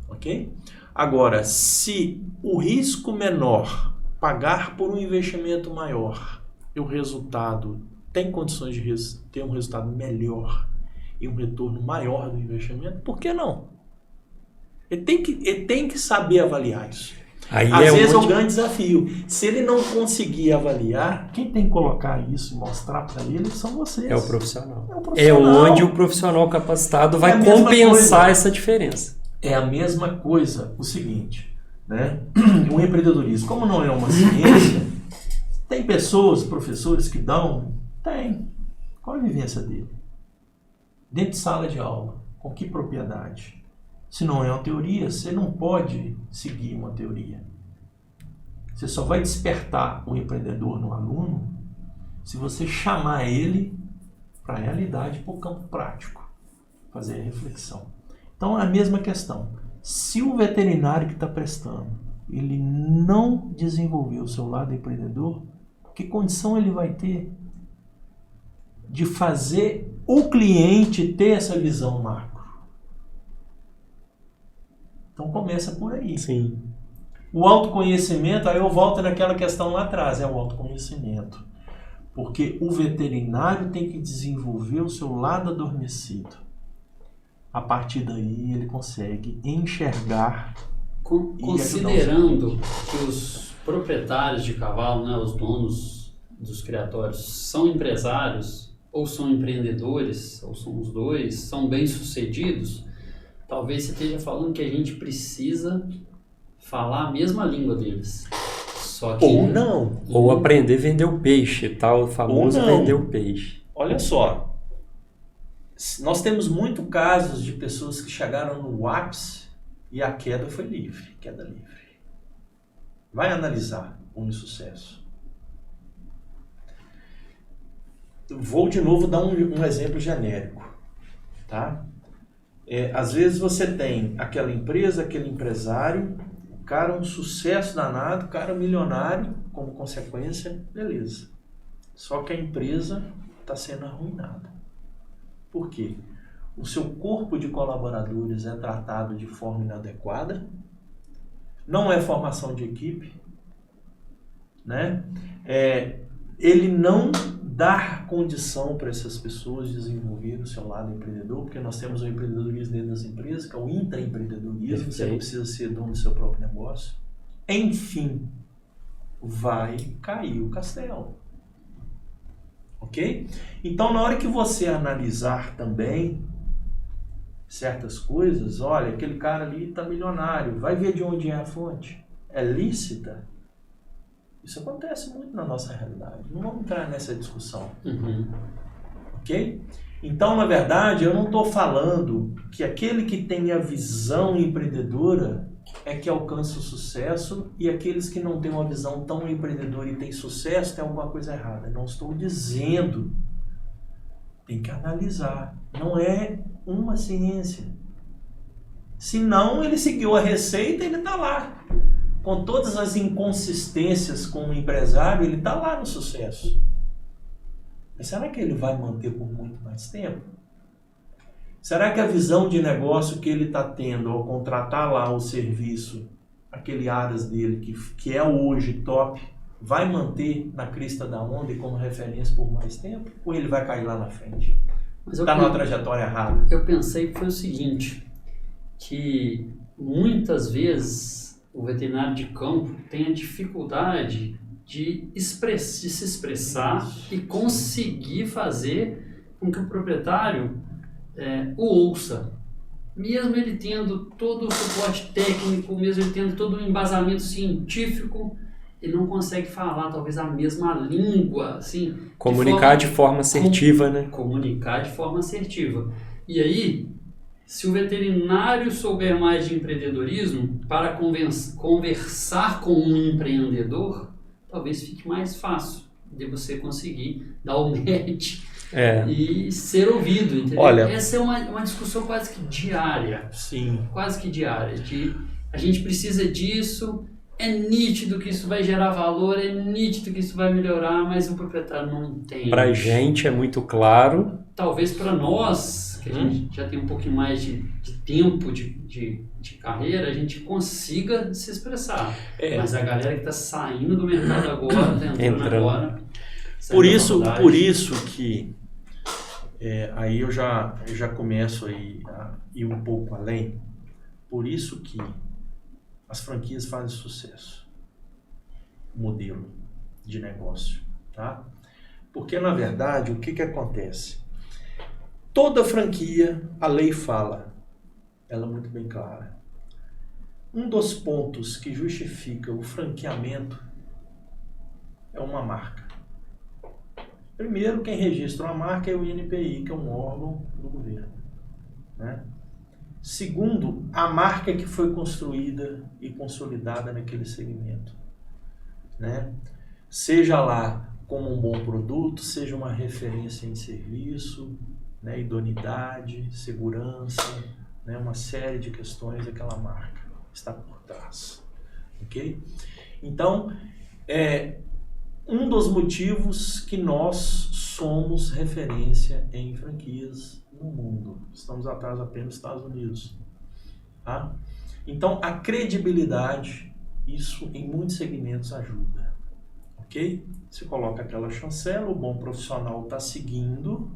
Ok? Agora, se o risco menor pagar por um investimento maior e o resultado tem condições de ter um resultado melhor e um retorno maior do investimento, por que não? Ele tem que saber avaliar isso. Aí Às vezes é um grande desafio. Se ele não conseguir avaliar, quem tem que colocar isso e mostrar para ele são vocês. É o profissional. É onde o profissional capacitado vai compensar essa diferença. É a mesma coisa o seguinte, né? O empreendedorismo, como não é uma ciência, tem pessoas, professores que dão? Tem. Qual a vivência dele? Dentro de sala de aula, com que propriedade? Se não é uma teoria, você não pode seguir uma teoria. Você só vai despertar o empreendedor no aluno se você chamar ele para a realidade, para o campo prático, fazer a reflexão. Então é a mesma questão. Se o veterinário que está prestando, ele não desenvolver o seu lado empreendedor, que condição ele vai ter de fazer o cliente ter essa visão macro? Então começa por aí. Sim. O autoconhecimento, aí eu volto naquela questão lá atrás, é o autoconhecimento. Porque o veterinário tem que desenvolver o seu lado adormecido. A partir daí ele consegue enxergar. Considerando que os proprietários de cavalo, né, os donos dos criatórios, são empresários ou são empreendedores, ou são os dois, são bem-sucedidos, talvez você esteja falando que a gente precisa falar a mesma língua deles. Só que... Ou não. Ou aprender a vender o peixe, tal, o famoso vender o peixe. Olha só. Nós temos muitos casos de pessoas que chegaram no ápice e a queda foi livre, queda livre. Vai analisar o insucesso. Vou de novo dar um exemplo genérico, tá? Às vezes você tem aquela empresa, aquele empresário, o cara um sucesso danado, o cara milionário, como consequência, beleza. Só que a empresa está sendo arruinada. Por quê? O seu corpo de colaboradores é tratado de forma inadequada, não é formação de equipe, né? Ele não dá condição para essas pessoas desenvolverem o seu lado empreendedor, porque nós temos o empreendedorismo dentro das empresas, que é o intraempreendedorismo, você não precisa ser dono do seu próprio negócio. Enfim, vai cair o castelo. Ok? Então, na hora que você analisar também certas coisas, olha, aquele cara ali está milionário, vai ver de onde é a fonte. É lícita? Isso acontece muito na nossa realidade. Não vamos entrar nessa discussão. Uhum. Ok? Então, na verdade, eu não estou falando que aquele que tem a visão empreendedora é que alcança o sucesso e aqueles que não têm uma visão tão empreendedora e têm sucesso têm alguma coisa errada. Não estou dizendo. Tem que analisar. Não é uma ciência. Se não, ele seguiu a receita e ele está lá. Com todas as inconsistências como empresário, ele está lá no sucesso. Mas será que ele vai manter por muito mais tempo? Será que a visão de negócio que ele está tendo ao contratar lá o serviço, aquele Aras dele, que é hoje top, vai manter na crista da onda e como referência por mais tempo? Ou ele vai cair lá na frente? Está numa trajetória errada. Eu pensei que foi o seguinte, que muitas vezes o veterinário de campo tem a dificuldade de se expressar e conseguir fazer com que o proprietário o ouça. Mesmo ele tendo todo o suporte técnico, mesmo ele tendo todo o embasamento científico, ele não consegue falar talvez a mesma língua, assim. Comunicar de forma assertiva, né? Comunicar de forma assertiva. E aí, se o veterinário souber mais de empreendedorismo, para conversar com um empreendedor, talvez fique mais fácil de você conseguir dar o match e ser ouvido, entendeu? Olha, essa é uma discussão quase que diária. Sim. Quase que diária. A gente precisa disso, é nítido que isso vai gerar valor, é nítido que isso vai melhorar, mas o proprietário não entende. Pra gente é muito claro. Talvez para nós, que a gente já tem um pouquinho mais de tempo de carreira, a gente consiga se expressar. Mas a galera que está saindo do mercado agora, está entrando agora... Por isso que aí eu já começo aí a ir um pouco além. Por isso que as franquias fazem sucesso. Modelo de negócio, tá? Porque na verdade o que acontece? Toda franquia, a lei fala, ela é muito bem clara. Um dos pontos que justifica o franqueamento é uma marca. Primeiro, quem registra uma marca é o INPI, que é um órgão do governo, né? Segundo, a marca que foi construída e consolidada naquele segmento, né? Seja lá como um bom produto, seja uma referência em serviço, né? Idoneidade, segurança, né? Uma série de questões daquela marca está por trás, ok? Então, um dos motivos que nós somos referência em franquias no mundo. Estamos atrás apenas dos Estados Unidos. Tá? Então, a credibilidade, isso em muitos segmentos ajuda. Ok? Você coloca aquela chancela, o bom profissional está seguindo,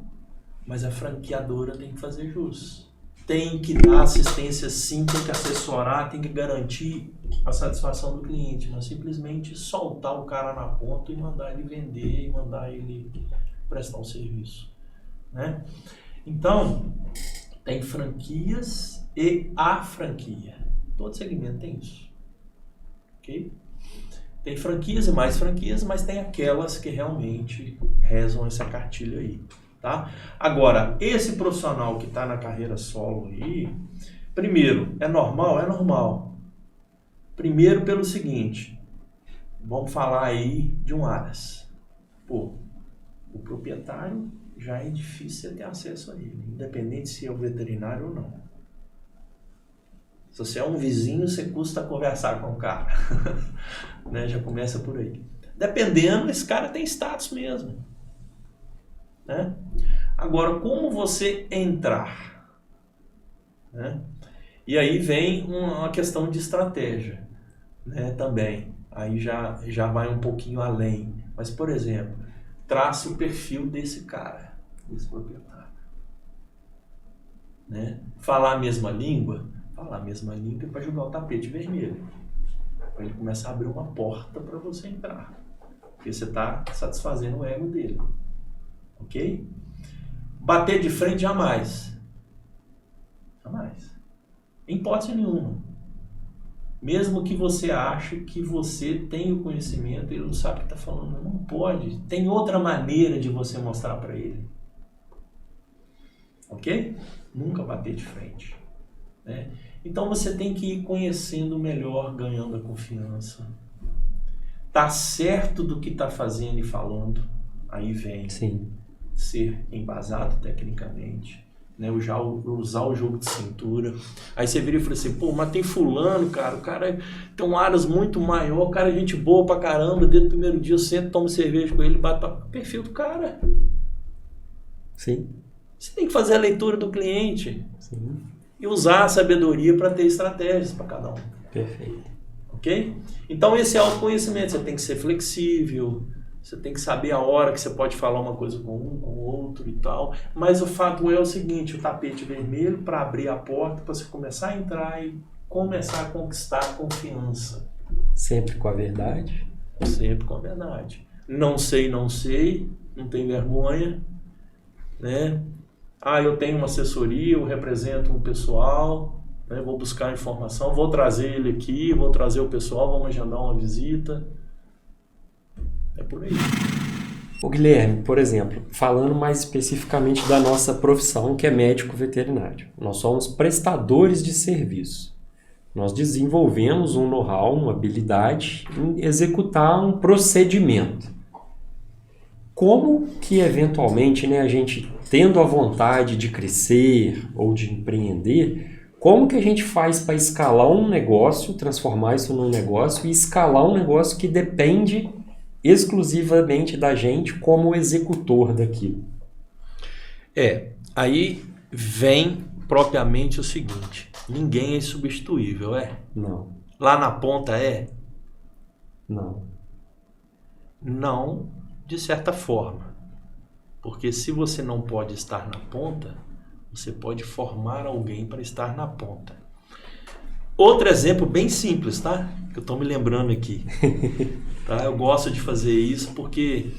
mas a franqueadora tem que fazer jus. Tem que dar assistência sim, tem que assessorar, tem que garantir a satisfação do cliente, mas simplesmente soltar o cara na ponta e mandar ele vender e mandar ele prestar um serviço, né? Então, tem franquias e a franquia. Todo segmento tem isso, ok? Tem franquias e mais franquias, mas tem aquelas que realmente rezam essa cartilha aí. Tá? Agora, esse profissional que está na carreira solo aí, primeiro, é normal? É normal. Primeiro pelo seguinte, vamos falar aí de um Aras. Pô, o proprietário já é difícil ter acesso a ele, independente se é o veterinário ou não. Se você é um vizinho, você custa conversar com o cara. Né? Já começa por aí. Dependendo, esse cara tem status mesmo. Né? Agora, como você entrar? Né? E aí vem uma questão de estratégia, né? Também. Aí já vai um pouquinho além. Mas, por exemplo, trace o perfil desse cara, desse proprietário. Né? Falar a mesma língua? Falar a mesma língua para jogar o tapete vermelho. Para ele começar a abrir uma porta para você entrar. Porque você está satisfazendo o ego dele. Ok? Bater de frente jamais. Jamais. Em hipótese nenhuma. Mesmo que você ache que você tem o conhecimento, ele não sabe o que está falando. Não pode. Tem outra maneira de você mostrar para ele. Ok? Nunca bater de frente. Né? Então você tem que ir conhecendo melhor, ganhando a confiança. Tá certo do que tá fazendo e falando. Aí vem ser embasado tecnicamente. Né? Usar o jogo de cintura. Aí você vira e fala assim, pô, mas tem fulano, cara, o cara tem um aras muito maior, o cara é gente boa pra caramba, desde o primeiro dia eu sento, tomo cerveja com ele, bato pra perfil do cara. Sim. Você tem que fazer a leitura do cliente. Sim. E usar a sabedoria para ter estratégias para cada um. Perfeito. Ok? Então esse é autoconhecimento, você tem que ser flexível, você tem que saber a hora que você pode falar uma coisa com um, com o outro e tal. Mas o fato é o seguinte, o tapete vermelho para abrir a porta, para você começar a entrar e começar a conquistar a confiança. Sempre com a verdade? Sempre com a verdade. Não sei, não tem vergonha, né? Eu tenho uma assessoria, eu represento um pessoal, né? Vou buscar informação, vou trazer ele aqui, vou trazer o pessoal, vamos agendar uma visita. É por aí. O Guilherme, por exemplo, falando mais especificamente da nossa profissão, que é médico veterinário. Nós somos prestadores de serviço. Nós desenvolvemos um know-how, uma habilidade em executar um procedimento. Como que, eventualmente, né, a gente, tendo a vontade de crescer ou de empreender, como que a gente faz para escalar um negócio, transformar isso num negócio e escalar um negócio que depende exclusivamente da gente como executor daquilo? Aí vem propriamente o seguinte, ninguém é insubstituível, Não. Lá na ponta Não. Não, de certa forma. Porque se você não pode estar na ponta, você pode formar alguém para estar na ponta. Outro exemplo bem simples, tá? Que eu estou me lembrando aqui. Tá? Eu gosto de fazer isso porque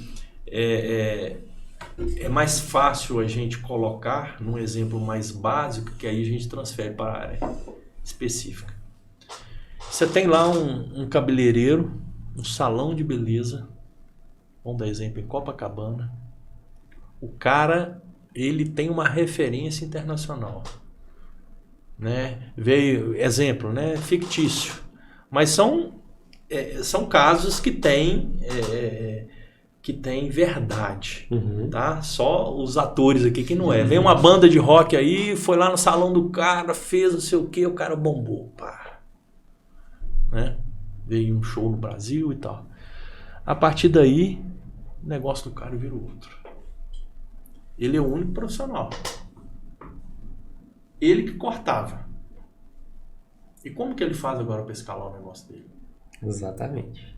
é mais fácil a gente colocar num exemplo mais básico, que aí a gente transfere para a área específica. Você tem lá um cabeleireiro, um salão de beleza, vamos dar exemplo em Copacabana. O cara, ele tem uma referência internacional, né? Veio, exemplo, né? Fictício, mas são casos que têm verdade, tá? Só os atores aqui que não é. Vem uma banda de rock aí, foi lá no salão do cara, fez não sei o que, o cara bombou, pá. Né? Veio um show no Brasil e tal. A partir daí, o negócio do cara virou outro. Ele é o único profissional. Ele que cortava. E como que ele faz agora para escalar o negócio dele? Exatamente.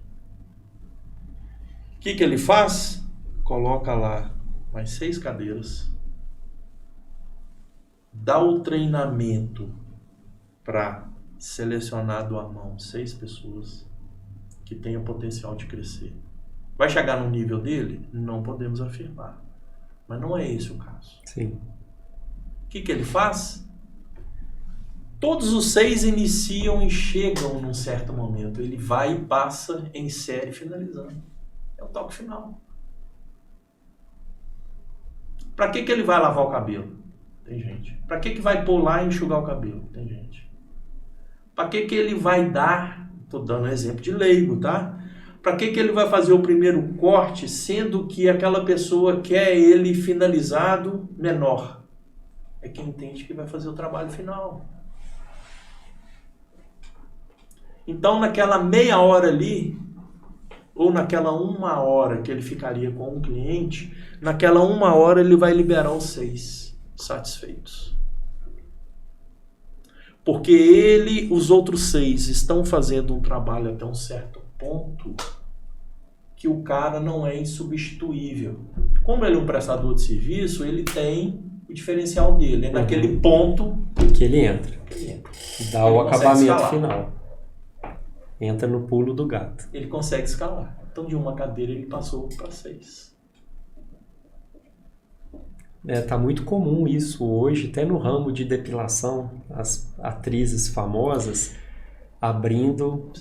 O que ele faz? Coloca lá mais 6 cadeiras, dá o treinamento para selecionado à mão 6 pessoas que tenham potencial de crescer. Vai chegar no nível dele? Não podemos afirmar. Mas não é esse o caso. Sim. O que ele faz? Todos os 6 iniciam e chegam num certo momento. Ele vai e passa em série finalizando. É o toque final. Para que ele vai lavar o cabelo? Tem gente. Para que vai pôr lá e enxugar o cabelo? Tem gente. Para que ele vai dar? Estou dando exemplo de leigo, tá? Para que ele vai fazer o primeiro corte, sendo que aquela pessoa quer ele finalizado menor? É quem entende que vai fazer o trabalho final. Então, naquela meia hora ali, ou naquela 1 hora que ele ficaria com um cliente, naquela 1 hora ele vai liberar os 6 satisfeitos. Porque os outros 6 estão fazendo um trabalho até um certo ponto que o cara não é insubstituível. Como ele é um prestador de serviço, ele tem o diferencial dele. É naquele ponto que ele entra. Dá o acabamento escalar. final. Entra no pulo do gato. Ele consegue escalar. Então, de uma cadeira, ele passou para 6. Tá muito comum isso hoje, até no ramo de depilação. As atrizes famosas, abrindo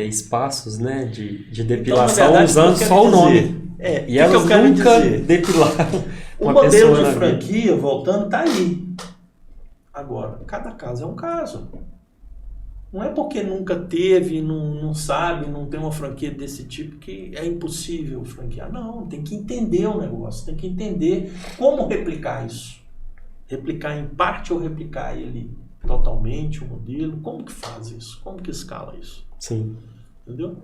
espaços, né, de Então, depilação, na verdade, usando o que eu só o quero nome. dizer, E elas nunca depilaram o uma modelo pessoa de na vida. franquia, voltando, está aí. Agora, cada caso é um caso. Não é porque nunca teve, não sabe, não tem uma franquia desse tipo que é impossível franquear. Não, tem que entender o negócio, tem que entender como replicar isso. Replicar em parte ou replicar ele totalmente, o modelo. Como que faz isso? Como que escala isso? Sim, Entendeu?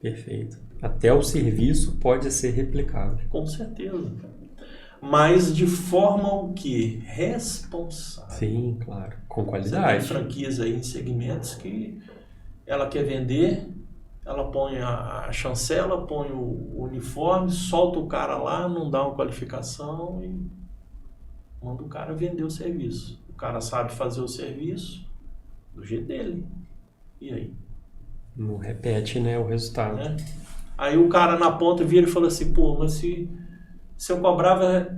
perfeito. Até o serviço pode ser replicável. Com certeza. Mas de forma o quê? Responsável. Sim, claro. Com Você tem qualidade. franquias aí em segmentos que ela quer vender, ela põe a chancela, põe o uniforme, solta o cara lá, não dá uma qualificação e manda o cara vender o serviço. O cara sabe fazer o serviço do jeito dele. E aí? Não repete, né, o resultado. Né? Aí o cara na ponta vira e fala assim, pô, mas se eu cobrava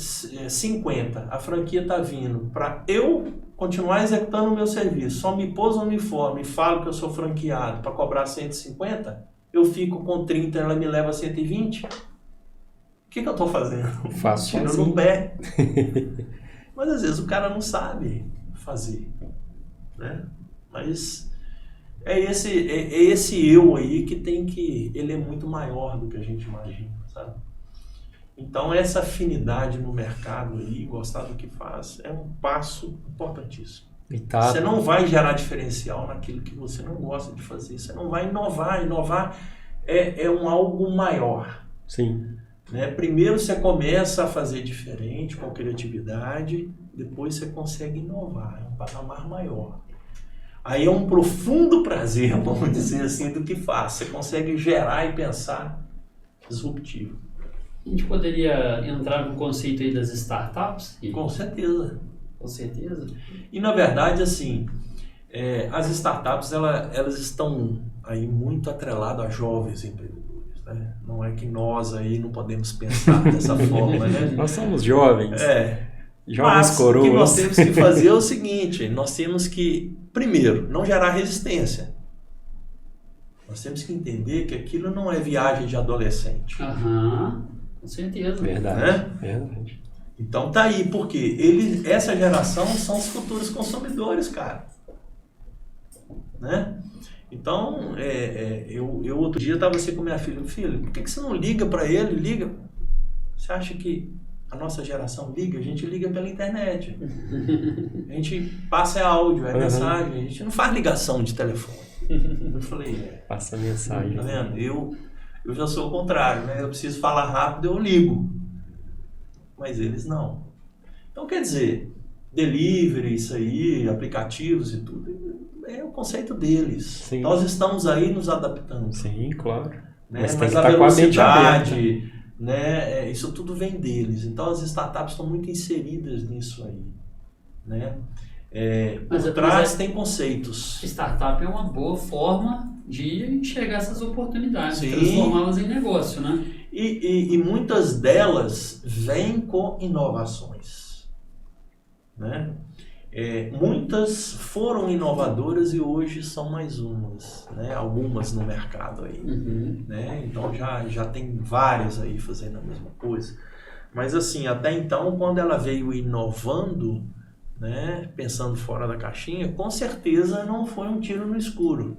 50, a franquia tá vindo para eu continuar executando o meu serviço, só me pôs o uniforme e falo que eu sou franqueado para cobrar 150, eu fico com 30 e ela me leva 120, o que eu tô fazendo? Faço Tiro sozinho. no pé. Mas às vezes o cara não sabe fazer, né? Mas é esse eu aí que ele é muito maior do que a gente imagina, sabe? Então essa afinidade no mercado aí, gostar do que faz, é um passo importantíssimo. E tá, Você não vai gerar diferencial naquilo que você não gosta de fazer, você não vai inovar. Inovar é algo maior. sim, Né? Primeiro você começa a fazer diferente, com criatividade, depois você consegue inovar, é um patamar maior. Aí é um profundo prazer, vamos dizer assim, do que faz. Você consegue gerar e pensar disruptivo. A gente poderia entrar no conceito aí das startups? Com certeza. Com certeza. E na verdade, assim, as startups elas estão aí muito atreladas a jovens empreendedores, né? Não é que nós aí não podemos pensar dessa forma, né? nós somos jovens. Jovens Mas coroas. o que nós temos que fazer é o seguinte, nós temos que, primeiro, não gerar resistência. Nós temos que entender que aquilo não é viagem de adolescente. Aham, com certeza. Verdade, Né? verdade. Então tá aí, porque essa geração são os futuros consumidores, cara. Né? Então, eu outro dia estava assim com minha filha, filho, por que você não liga para ele? Liga. Você acha que a nossa geração liga? A gente liga pela internet. A gente passa áudio, mensagem, a gente não faz ligação de telefone. Eu falei, Passa a mensagem. tá vendo? Eu já sou o contrário, né? Eu preciso falar rápido, eu ligo. Mas eles não. Então, quer dizer, delivery, isso aí, aplicativos e tudo, é o conceito deles. Sim. Nós estamos aí nos adaptando. Sim, claro. Né? Mas tem Mas que a estar com a mente aberta. velocidade, né? Isso tudo vem deles. Então, as startups estão muito inseridas nisso aí. Né? Por trás tem conceitos. Startup é uma boa forma de enxergar essas oportunidades, Sim. transformá-las em negócio, né? E muitas delas vêm com inovações. Né? Muitas foram inovadoras e hoje são mais umas, né? Algumas no mercado aí. Uhum. Né? Então já tem várias aí fazendo a mesma coisa. Mas assim, até então, quando ela veio inovando, né? Pensando fora da caixinha, com certeza não foi um tiro no escuro.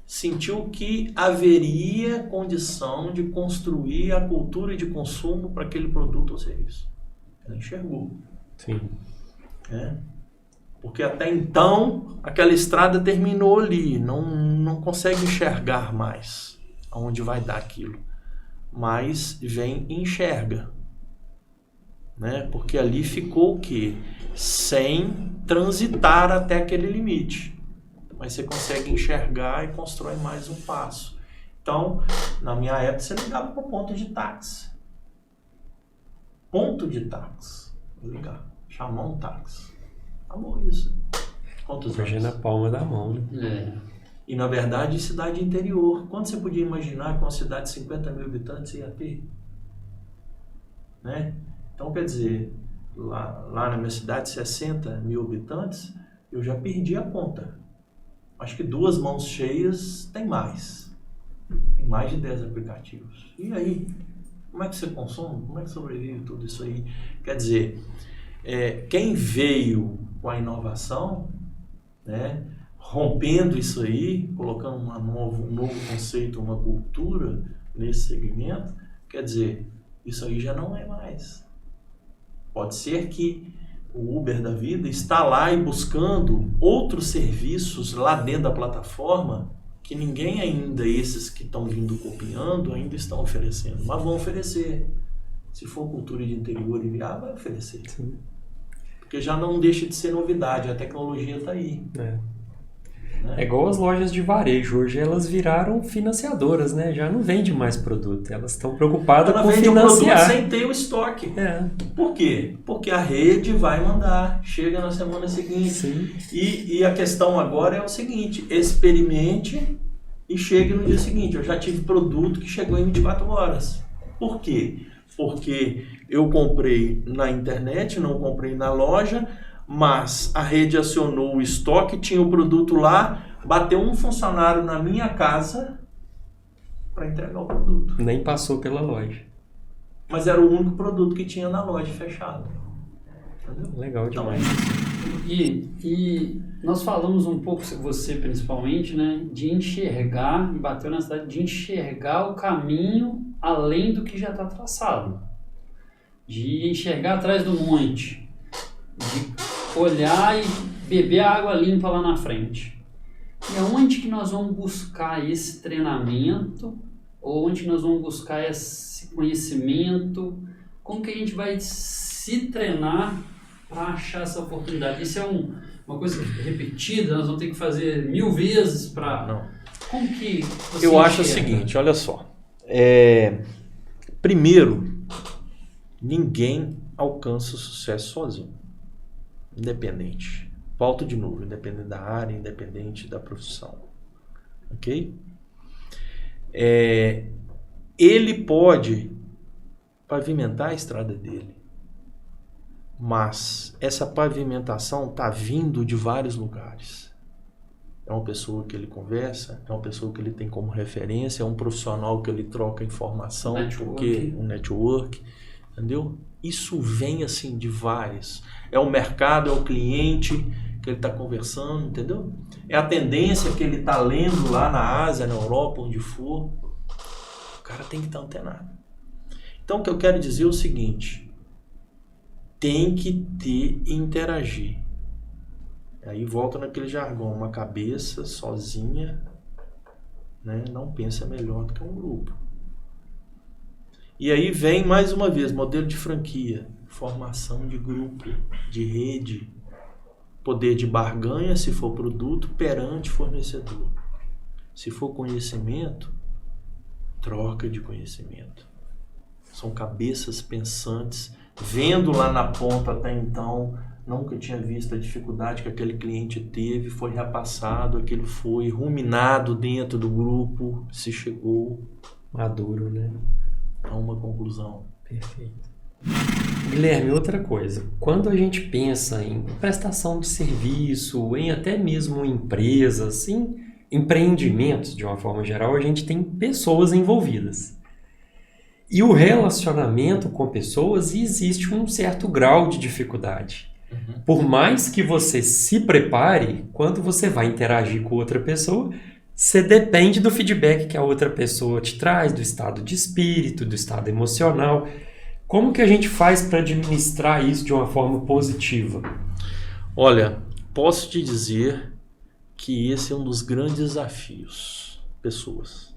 Sentiu que haveria condição de construir a cultura de consumo para aquele produto ou serviço. Ela enxergou. Sim. Né? Porque até então aquela estrada terminou ali, não consegue enxergar mais aonde vai dar aquilo. Mas vem e enxerga. Né? Porque ali ficou o quê? Sem transitar até aquele limite. Mas você consegue enxergar e constrói mais um passo. Então, na minha época, você ligava para o ponto de táxi. Ponto de táxi. Vou ligar. Chamar um táxi. Acabou isso. Quantos Hoje é anos? na palma da mão, né? E, na verdade, cidade interior. Quando você podia imaginar que uma cidade de 50 mil habitantes ia ter? Né? Então, quer dizer, lá na minha cidade, 60 mil habitantes, eu já perdi a conta. acho que 2 mãos cheias tem mais. Tem mais de 10 aplicativos. E aí? Como é que você consome? Como é que sobrevive tudo isso aí? Quer dizer, quem veio com a inovação, né, rompendo isso aí, colocando um novo conceito, uma cultura nesse segmento, quer dizer, isso aí já não é mais. Pode ser que o Uber da vida está lá e buscando outros serviços lá dentro da plataforma que ninguém ainda, esses que estão vindo copiando, ainda estão oferecendo. Mas vão oferecer. Se for cultura de interior e viável, vai oferecer. Sim. Porque já não deixa de ser novidade, a tecnologia está aí. É igual as lojas de varejo. Hoje elas viraram financiadoras, né? Já não vende mais produto. Elas estão preocupadas com financiar. Ela vende o produto sem ter o estoque. É. Por quê? Porque a rede vai mandar. Chega na semana seguinte. Sim. E a questão agora é o seguinte. Experimente e chegue no dia seguinte. Eu já tive produto que chegou em 24 horas. Por quê? Porque eu comprei na internet, não comprei na loja, mas a rede acionou o estoque, tinha o produto lá, bateu um funcionário na minha casa para entregar o produto. Nem passou pela loja. Mas era o único produto que tinha na loja fechado. Entendeu? Legal demais. E nós falamos um pouco, você principalmente, né, de enxergar, e bateu na cidade, de enxergar o caminho além do que já está traçado. De enxergar atrás do monte. De olhar e beber a água limpa lá na frente. E aonde que nós vamos buscar esse treinamento? Ou onde nós vamos buscar esse conhecimento? Como que a gente vai se treinar para achar essa oportunidade? Isso é uma coisa repetida, nós vamos ter que fazer 1000 vezes para... Não. Como que você Eu acho o enxerga? seguinte, olha só. Primeiro, ninguém alcança o sucesso sozinho. Independente. Volto de novo, independente da área, independente da profissão. Ok? Ele pode pavimentar a estrada dele, mas essa pavimentação está vindo de vários lugares. É uma pessoa que ele conversa, é uma pessoa que ele tem como referência, é um profissional que ele troca informação, porque um network, entendeu? Isso vem assim de vários. É o mercado, é o cliente que ele está conversando, entendeu? É a tendência que ele está lendo lá na Ásia, na Europa, onde for. O cara tem que estar antenado. Então o que eu quero dizer é o seguinte: tem que ter e interagir. Aí volta naquele jargão, uma cabeça sozinha, né, não pensa melhor do que um grupo. E aí vem mais uma vez, modelo de franquia, formação de grupo, de rede, poder de barganha se for produto perante fornecedor. Se for conhecimento, troca de conhecimento. São cabeças pensantes, vendo lá na ponta até então, nunca tinha visto a dificuldade que aquele cliente teve, foi repassado, aquilo foi ruminado dentro do grupo, se chegou Maduro, né? a uma conclusão. Perfeito. Guilherme, outra coisa. Quando a gente pensa em prestação de serviço, em até mesmo empresas, em empreendimentos de uma forma geral, a gente tem pessoas envolvidas. E o relacionamento com pessoas existe um certo grau de dificuldade. Por mais que você se prepare, quando você vai interagir com outra pessoa, você depende do feedback que a outra pessoa te traz, do estado de espírito, do estado emocional. Como que a gente faz para administrar isso de uma forma positiva? Olha, posso te dizer que esse é um dos grandes desafios. Pessoas.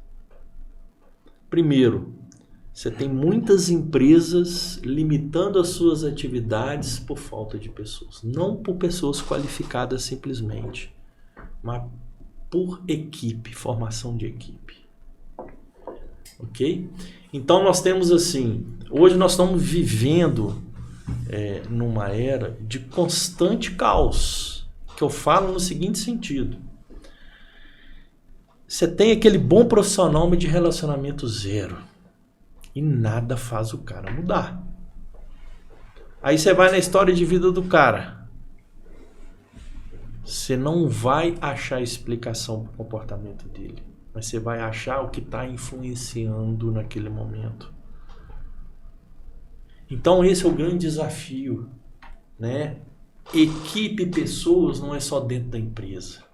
Primeiro, você tem muitas empresas limitando as suas atividades por falta de pessoas. Não por pessoas qualificadas simplesmente, mas por equipe, formação de equipe. Ok? Então nós temos assim, hoje nós estamos vivendo numa era de constante caos, que eu falo no seguinte sentido. Você tem aquele bom profissional de relacionamento zero e nada faz o cara mudar. Aí você vai na história de vida do cara. você não vai achar explicação para o comportamento dele, mas você vai achar o que está influenciando naquele momento. Então esse é o grande desafio, né? Equipe e pessoas não é só dentro da empresa.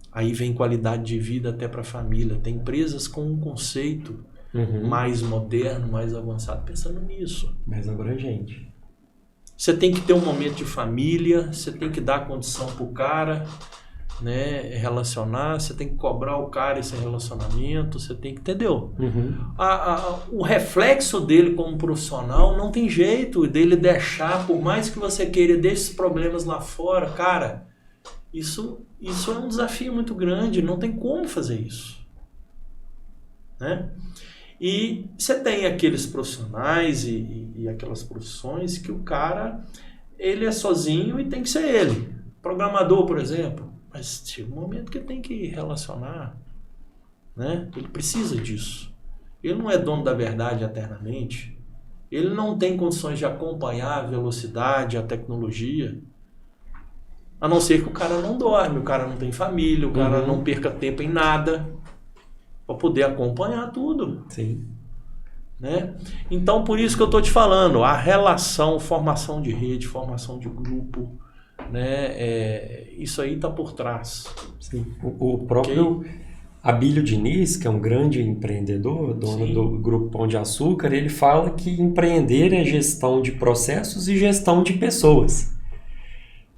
Aí vem qualidade de vida até para a família. Tem empresas com um conceito mais moderno, mais avançado, pensando nisso. Mais abrangente. Você tem que ter um momento de família, você tem que dar condição para o cara, né, relacionar, você tem que cobrar o cara esse relacionamento, você tem que, entendeu? O reflexo dele como profissional não tem jeito dele deixar, por mais que você queira deixar esses problemas lá fora, cara, isso é um desafio muito grande, não tem como fazer isso, né? E você tem aqueles profissionais e aquelas profissões que o cara, ele é sozinho e tem que ser ele. Programador, por exemplo, mas chega um momento que ele tem que relacionar, né? Ele precisa disso. Ele não é dono da verdade eternamente. Ele não tem condições de acompanhar a velocidade, a tecnologia, a não ser que o cara não dorme, o cara não tem família, o cara não perca tempo em nada, para poder acompanhar tudo. Sim. Né? Então, por isso que eu estou te falando, a relação, formação de rede, formação de grupo, né? Isso aí está por trás. Sim. O próprio Abílio Diniz, que é um grande empreendedor, dono do Grupo Pão de Açúcar, ele fala que empreender é gestão de processos e gestão de pessoas.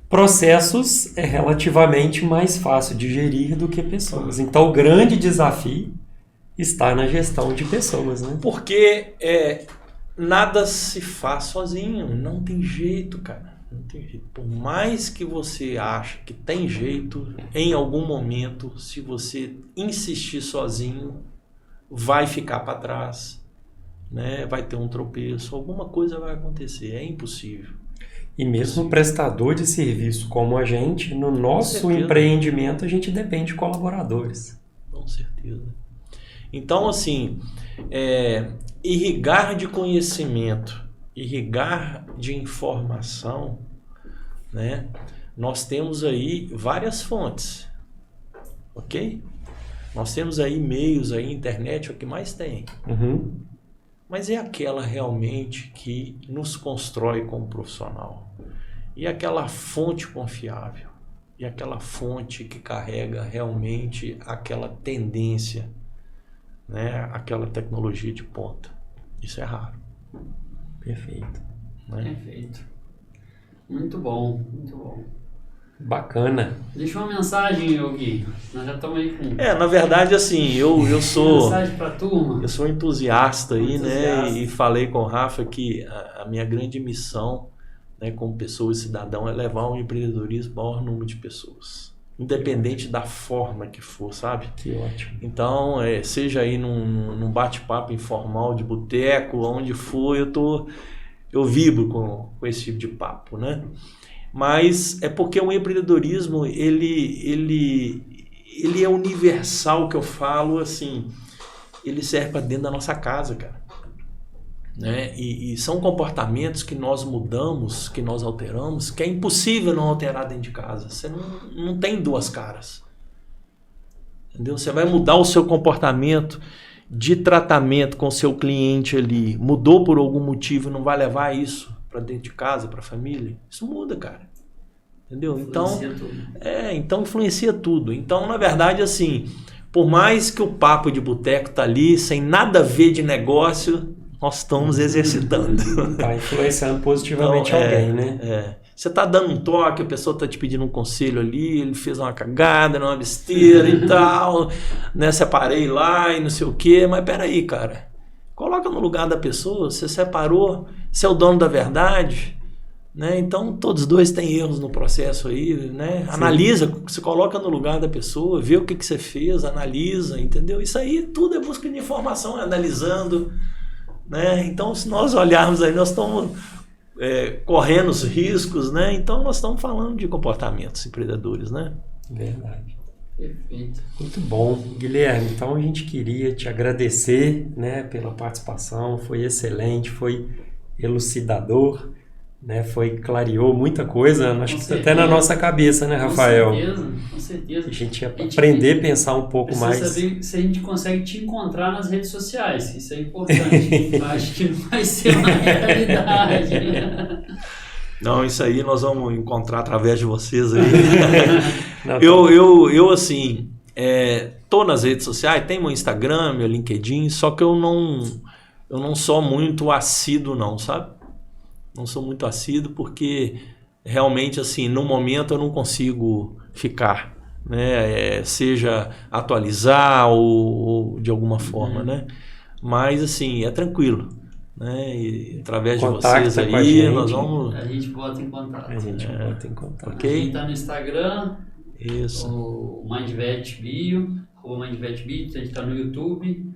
Processos é relativamente mais fácil de gerir do que pessoas. Então, o grande desafio está na gestão de pessoas, né? Porque nada se faz sozinho. Não tem jeito, cara. Não tem jeito. Por mais que você ache que tem jeito, em algum momento, se você insistir sozinho, vai ficar para trás, né? Vai ter um tropeço, alguma coisa vai acontecer. É impossível. E mesmo o prestador de serviço como a gente, no nosso empreendimento, a gente depende de colaboradores. Com certeza. Então, assim, irrigar de conhecimento, irrigar de informação, né? Nós temos aí várias fontes, ok? Nós temos aí e-mails, aí internet, é o que mais tem. Mas é aquela realmente que nos constrói como profissional. E aquela fonte confiável. E aquela fonte que carrega realmente aquela tendência, né? Aquela tecnologia de ponta. Isso é raro. Perfeito. Né? Perfeito. Muito bom, muito bom. Bacana. Deixa uma mensagem, Gui. Nós já estamos aí com... Na verdade, assim, eu sou... mensagem para a turma. Eu sou entusiasta aí, né? E falei com o Rafa que a minha grande missão, né, como pessoa e cidadão, é levar o empreendedorismo ao maior número de pessoas. Independente da forma que for, sabe? Que ótimo. Então, seja aí num bate-papo informal de boteco, onde for, eu vibro com esse tipo de papo, né? Mas é porque o empreendedorismo, ele é universal, que eu falo, assim, ele serve para dentro da nossa casa, cara. Né? E são comportamentos que nós mudamos, que nós alteramos, que é impossível não alterar dentro de casa. Você não tem duas caras. Entendeu? Você vai mudar o seu comportamento de tratamento com o seu cliente ali, mudou por algum motivo, não vai levar isso para dentro de casa, para a família? Isso muda, cara. Entendeu? Então influencia tudo. Então, na verdade, assim, por mais que o papo de boteco tá ali, sem nada a ver de negócio, nós estamos exercitando. Está influenciando positivamente alguém, né? Você está dando um toque, a pessoa está te pedindo um conselho ali, ele fez uma cagada, uma besteira e tal, né? Separei lá e não sei o quê, mas peraí, cara. Coloca no lugar da pessoa, você separou, você é o dono da verdade, né? Então todos dois têm erros no processo aí, né? Analisa, se coloca no lugar da pessoa, vê o que você fez, analisa, entendeu? Isso aí tudo é busca de informação, analisando, né? Então se nós olharmos aí, nós estamos correndo os riscos, né? Então nós estamos falando de comportamentos empreendedores, né? Verdade. Perfeito. Muito bom, Guilherme. Então a gente queria te agradecer, né, pela participação, foi excelente, foi elucidador, né? Clareou muita coisa, acho Com que até certeza. na nossa cabeça, né, Rafael? Com certeza. A gente ia aprender a pensar um pouco Precisa mais. saber se a gente consegue te encontrar nas redes sociais, isso é importante. Eu acho que não vai ser uma realidade. Não, isso aí nós vamos encontrar através de vocês aí. Não, Eu assim, tô nas redes sociais, tem meu Instagram, meu LinkedIn, só que eu não sou muito assíduo não, sabe? Não sou muito assíduo porque realmente assim, no momento eu não consigo ficar, né? Seja atualizar ou de alguma forma, né? Mas assim, é tranquilo, né? E através de vocês com a aí, gente. nós vamos... A gente bota em contato. A gente bota em contato. A gente tá no Instagram, Isso. o MindVetBio, @MindVetBio, a gente tá no YouTube.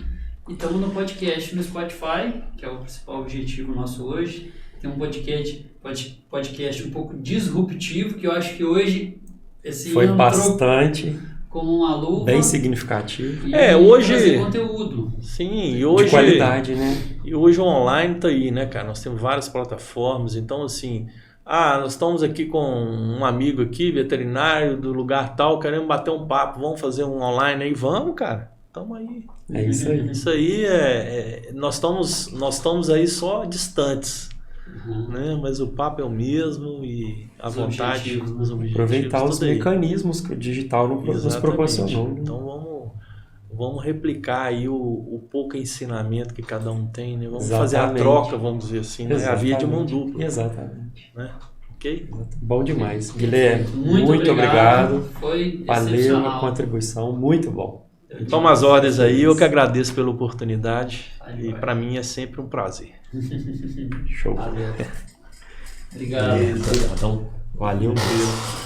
E estamos no podcast no Spotify, que é o principal objetivo nosso hoje. Tem um podcast um pouco disruptivo, que eu acho que hoje esse Foi entrou bastante, como uma luva. bem significativo. E hoje... trazer conteúdo. Sim, e hoje... De qualidade, né? E hoje o online tá aí, né, cara? Nós temos várias plataformas, então assim... nós estamos aqui com um amigo aqui, veterinário do lugar tal, queremos bater um papo, vamos fazer um online aí? Vamos, cara. Estamos aí. É isso aí. Isso aí nós estamos aí só distantes, né? Mas o papo é o mesmo e a vontade, os objetivos, aproveitar os tudo aí. mecanismos que o digital nos Exatamente. proporcionou. Então vamos replicar aí o pouco ensinamento que cada um tem, né? Vamos Exatamente. fazer a troca, vamos dizer assim, né? A via de mão dupla. Exatamente. Né? Ok? Bom demais. Guilherme, Muito obrigado. Foi Valeu excepcional. a contribuição, muito bom. Toma as ordens aí, eu que agradeço pela oportunidade e Vai. para mim é sempre um prazer. Show. Valeu. Obrigado. Então, valeu mesmo.